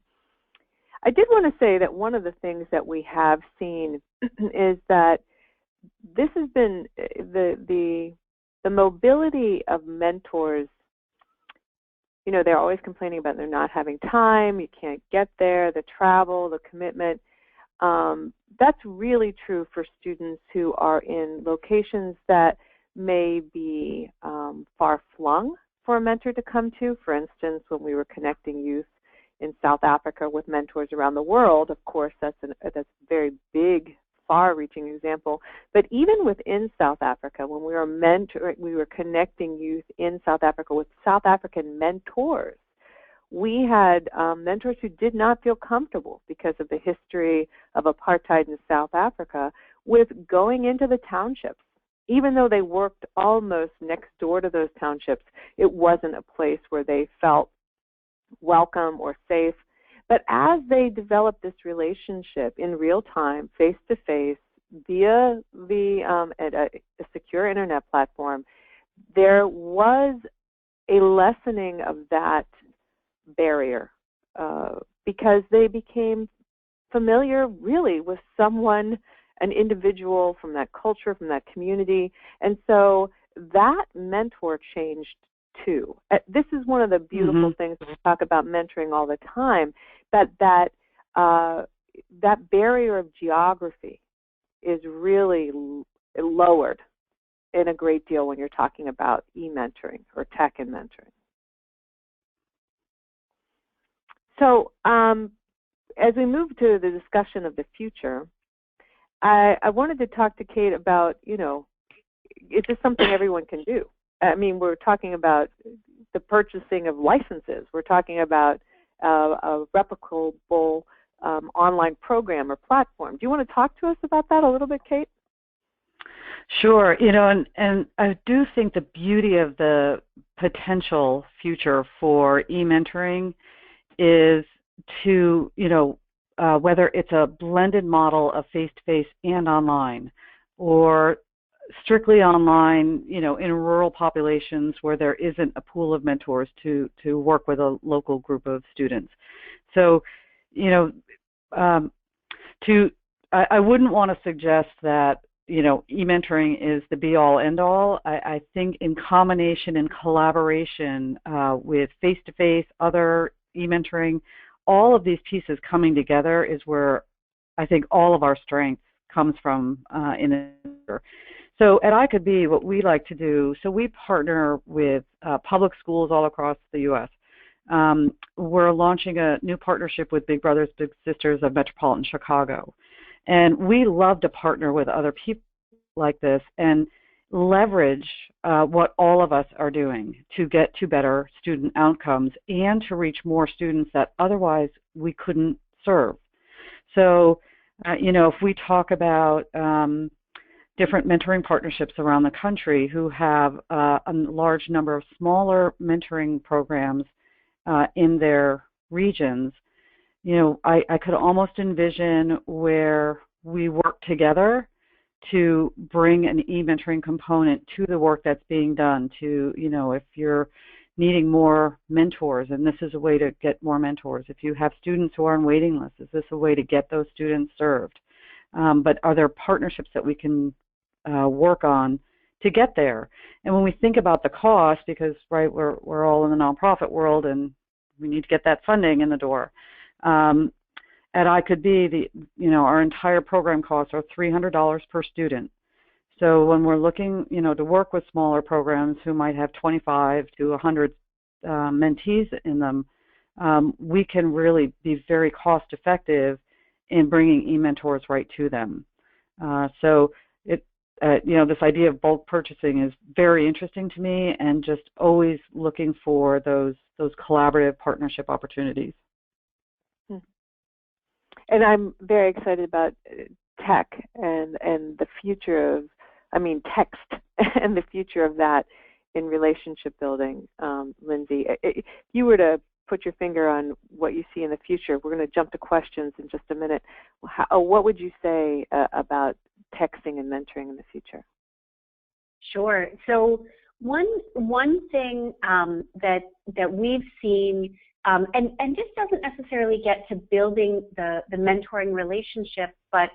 I did want to say that one of the things that we have seen is that this has been the mobility of mentors. You know, they're always complaining about they're not having time, you can't get there, the travel, the commitment. That's really true for students who are in locations that may be far-flung for a mentor to come to. For instance, when we were connecting youth in South Africa with mentors around the world, of course, that's a very big, far-reaching example. But even within South Africa, when we were connecting youth in South Africa with South African mentors, we had mentors who did not feel comfortable because of the history of apartheid in South Africa with going into the townships. Even though they worked almost next door to those townships, it wasn't a place where they felt welcome or safe. But as they developed this relationship in real time, face-to-face, via a secure internet platform, there was a lessening of that barrier because they became familiar really with someone, an individual from that culture, from that community, and so that mentor changed too. This is one of the beautiful things that we talk about mentoring all the time, that barrier of geography is really lowered in a great deal when you're talking about e-mentoring or tech and mentoring. So as we move to the discussion of the future, I wanted to talk to Kate about, you know, is this something everyone can do? I mean, we're talking about the purchasing of licenses. We're talking about a replicable online program or platform. Do you want to talk to us about that a little bit, Kate? Sure. You know, and I do think the beauty of the potential future for e-mentoring is to, you know, whether it's a blended model of face-to-face and online, or strictly online, you know, in rural populations where there isn't a pool of mentors to work with a local group of students. So, you know, I wouldn't want to suggest that, you know, e-mentoring is the be-all, end-all. I think in combination and collaboration with face-to-face, other e-mentoring, all of these pieces coming together is where I think all of our strength comes from in it. So at CouldBe, what we like to do, so we partner with public schools all across the U.S. We're launching a new partnership with Big Brothers Big Sisters of Metropolitan Chicago. And we love to partner with other people like this and leverage what all of us are doing to get to better student outcomes and to reach more students that otherwise we couldn't serve. So, you know, if we talk about different mentoring partnerships around the country who have a large number of smaller mentoring programs in their regions, you know, I could almost envision where we work together to bring an e-mentoring component to the work that's being done to, you know, if you're needing more mentors, and this is a way to get more mentors. If you have students who are on waiting lists, is this a way to get those students served? But are there partnerships that we can work on to get there. And when we think about the cost, because right, we're all in the nonprofit world and we need to get that funding in the door. At CouldBe, our entire program costs are $300 per student. So when we're looking, to work with smaller programs who might have 25 to 100 mentees in them, we can really be very cost effective in bringing e-mentors right to them. This idea of bulk purchasing is very interesting to me, and just always looking for those collaborative partnership opportunities. And I'm very excited about tech and the future of, text and the future of that in relationship building. Lindsay, if you were to put your finger on what you see in the future, we're going to jump to questions in just a minute. What would you say about texting and mentoring in the future? Sure. So one thing that we've seen, and this doesn't necessarily get to building the mentoring relationship, but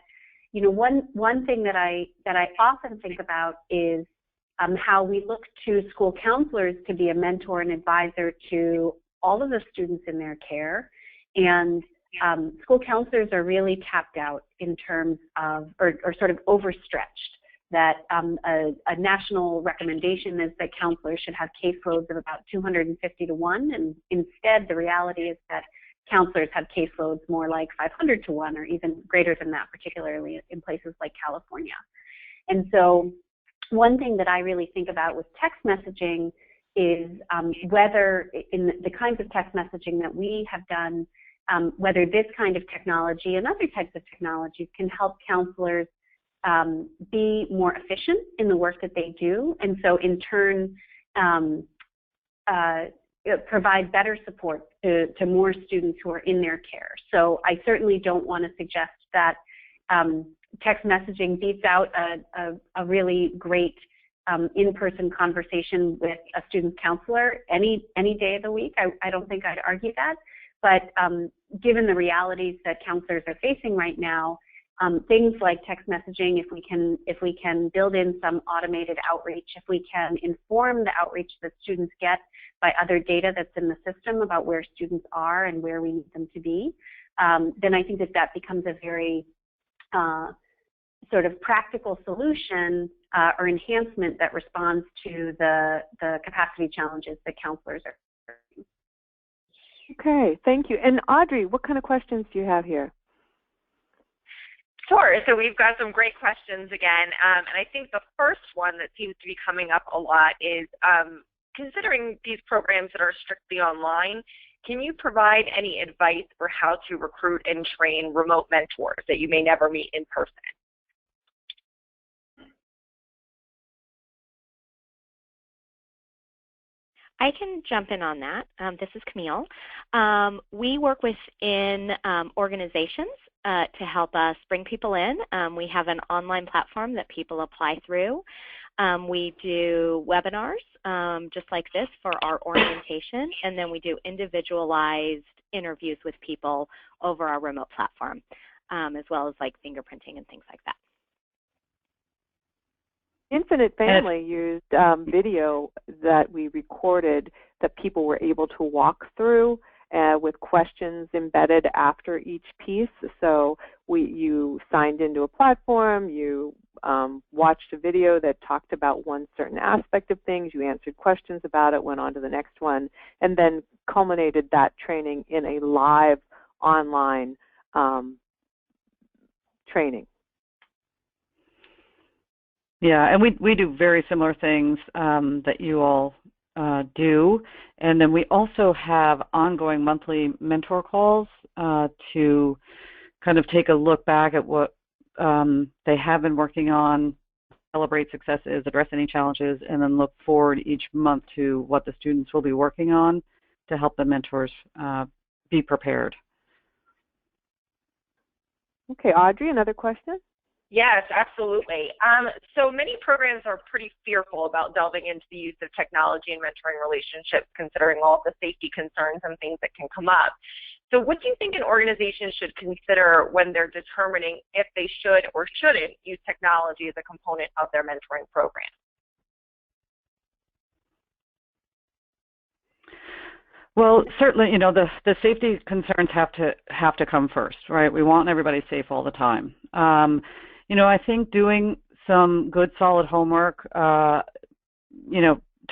one thing that I often think about is how we look to school counselors to be a mentor and advisor to all of the students in their care, and school counselors are really tapped out in terms of, or sort of overstretched. That a national recommendation is that counselors should have caseloads of about 250 to 1, and instead the reality is that counselors have caseloads more like 500 to 1 or even greater than that, particularly in places like California. And so one thing that I really think about with text messaging is whether in the kinds of text messaging that we have done, whether this kind of technology and other types of technologies can help counselors be more efficient in the work that they do, and so in turn provide better support to more students who are in their care. So I certainly don't want to suggest that text messaging beats out a really great in-person conversation with a student counselor any day of the week. I don't think I'd argue that, but given the realities that counselors are facing right now, things like text messaging, if we can build in some automated outreach, if we can inform the outreach that students get by other data that's in the system about where students are and where we need them to be, then I think that becomes a very sort of practical solution or enhancement that responds to the capacity challenges that counselors are facing. Okay, thank you. And Audrey, what kind of questions do you have here? Sure. So we've got some great questions again, and I think the first one that seems to be coming up a lot is considering these programs that are strictly online, can you provide any advice for how to recruit and train remote mentors that you may never meet in person? I can jump in on that. This is Camille. We work within organizations to help us bring people in. We have an online platform that people apply through. We do webinars just like this for our orientation, and then we do individualized interviews with people over our remote platform, as well as like fingerprinting and things like that. Infinite Family used video that we recorded that people were able to walk through with questions embedded after each piece. So you signed into a platform, you watched a video that talked about one certain aspect of things, you answered questions about it, went on to the next one, and then culminated that training in a live online training. Yeah, and we do very similar things that you all do. And then we also have ongoing monthly mentor calls to kind of take a look back at what they have been working on, celebrate successes, address any challenges, and then look forward each month to what the students will be working on to help the mentors be prepared. Okay, Audrey, another question? Yes, absolutely. So many programs are pretty fearful about delving into the use of technology and mentoring relationships, considering all of the safety concerns and things that can come up. So what do you think an organization should consider when they're determining if they should or shouldn't use technology as a component of their mentoring program? Well, certainly, the safety concerns have to come first, right? We want everybody safe all the time. I think doing some good, solid homework,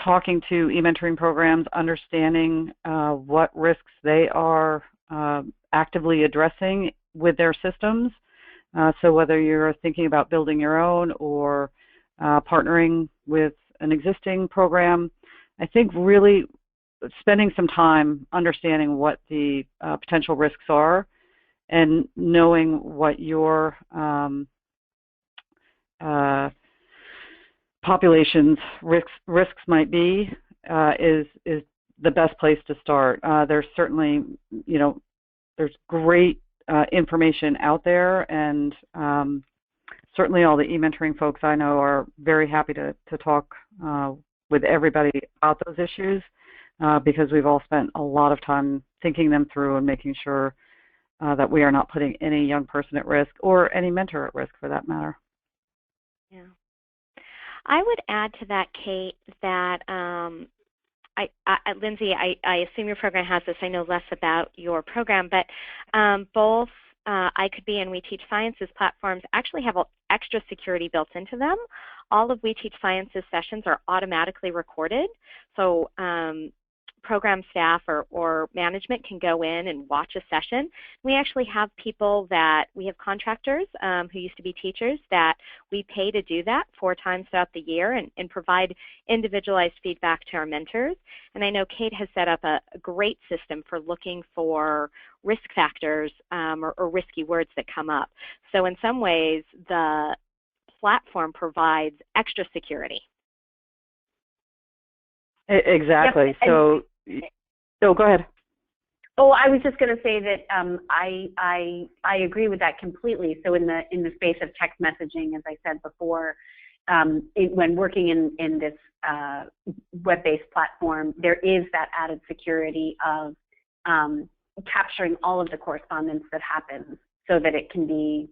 talking to e-mentoring programs, understanding what risks they are actively addressing with their systems. So whether you're thinking about building your own or partnering with an existing program, I think really spending some time understanding what the potential risks are and knowing what your population's risks might be is the best place to start. There's certainly, there's great information out there, and certainly all the e-mentoring folks I know are very happy to talk with everybody about those issues because we've all spent a lot of time thinking them through and making sure that we are not putting any young person at risk or any mentor at risk for that matter. Yeah. I would add to that, Kate, that Lindsay, I assume your program has this. I know less about your program, but both CouldBe and We Teach Sciences platforms actually have extra security built into them. All of We Teach Sciences sessions are automatically recorded, so program staff or management can go in and watch a session. We actually have people we have contractors who used to be teachers that we pay to do that 4 times throughout the year and provide individualized feedback to our mentors. And I know Kate has set up a great system for looking for risk factors or risky words that come up. So in some ways, the platform provides extra security. Exactly. Yep. So go ahead. Oh, I was just going to say that I agree with that completely. So in the space of text messaging, as I said before, when working in this web-based platform, there is that added security of capturing all of the correspondence that happens so that it can be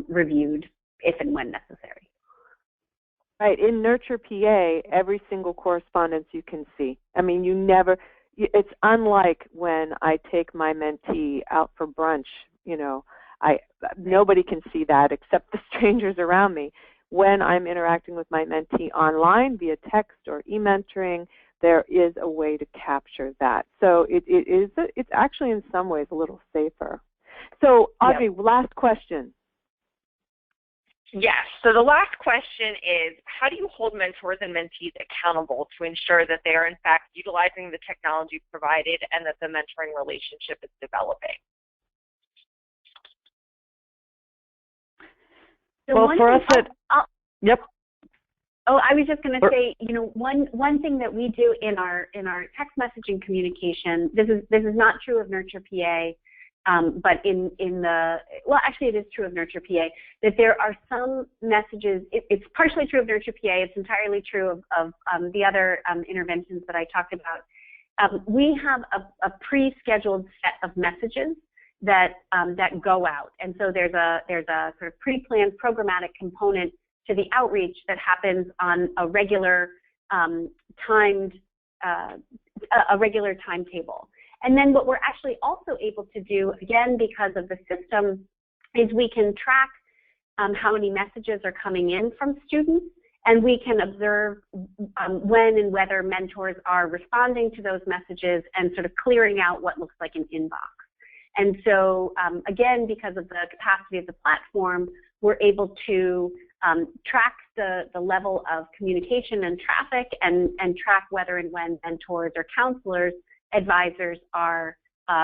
reviewed if and when necessary. Right. In Nurture PA, every single correspondence you can see. I mean, it's unlike when I take my mentee out for brunch, nobody can see that except the strangers around me. When I'm interacting with my mentee online via text or e-mentoring, there is a way to capture that. So it's actually in some ways a little safer. So Audrey, yep. Last question. Yes. So the last question is, how do you hold mentors and mentees accountable to ensure that they are in fact utilizing the technology provided and that the mentoring relationship is developing? So well, for us, yep. Oh, I was just going to say, one thing that we do in our text messaging communication. This is not true of Nurture PA. But actually it is true of Nurture PA, that there are some messages, it's partially true of Nurture PA, it's entirely true of the other interventions that I talked about. We have a pre-scheduled set of messages that go out. And so there's a sort of pre-planned programmatic component to the outreach that happens on a regular timetable. And then what we're actually also able to do, again, because of the system, is we can track how many messages are coming in from students, and we can observe when and whether mentors are responding to those messages and sort of clearing out what looks like an inbox. And so, again, because of the capacity of the platform, we're able to track the level of communication and traffic and track whether and when mentors or counselors, advisors are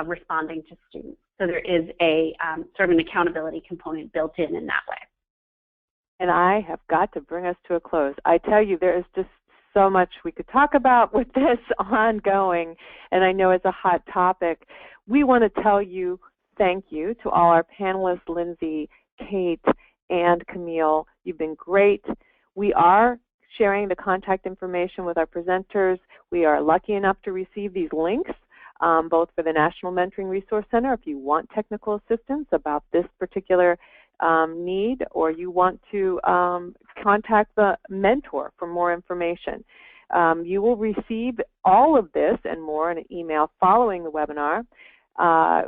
responding to students. So there is a sort of an accountability component built in that way. And I have got to bring us to a close. I tell you, there is just so much we could talk about with this ongoing, and I know it's a hot topic. We want to tell you thank you to all our panelists, Lindsay, Kate, and Camille. You've been great. We are sharing the contact information with our presenters. We are lucky enough to receive these links, both for the National Mentoring Resource Center if you want technical assistance about this particular need, or you want to contact the mentor for more information. You will receive all of this and more in an email following the webinar.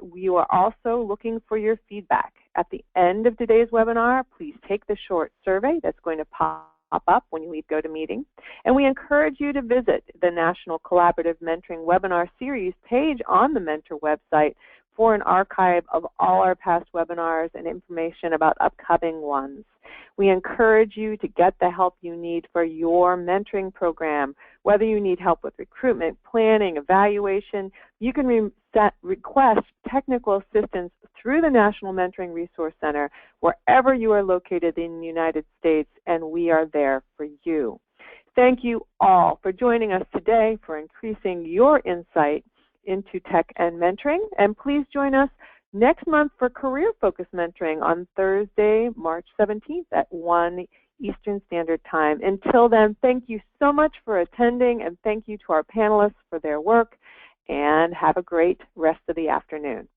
We are also looking for your feedback. At the end of today's webinar, please take the short survey that's going to pop up when you leave GoToMeeting. And we encourage you to visit the National Collaborative Mentoring Webinar Series page on the Mentor website for an archive of all our past webinars and information about upcoming ones. We encourage you to get the help you need for your mentoring program. Whether you need help with recruitment, planning, evaluation, you can request technical assistance through the National Mentoring Resource Center wherever you are located in the United States, and we are there for you. Thank you all for joining us today for increasing your insight into tech and mentoring, and please join us next month for career-focused mentoring on Thursday, March 17th at 1 Eastern Standard Time. Until then, thank you so much for attending, and thank you to our panelists for their work, and have a great rest of the afternoon.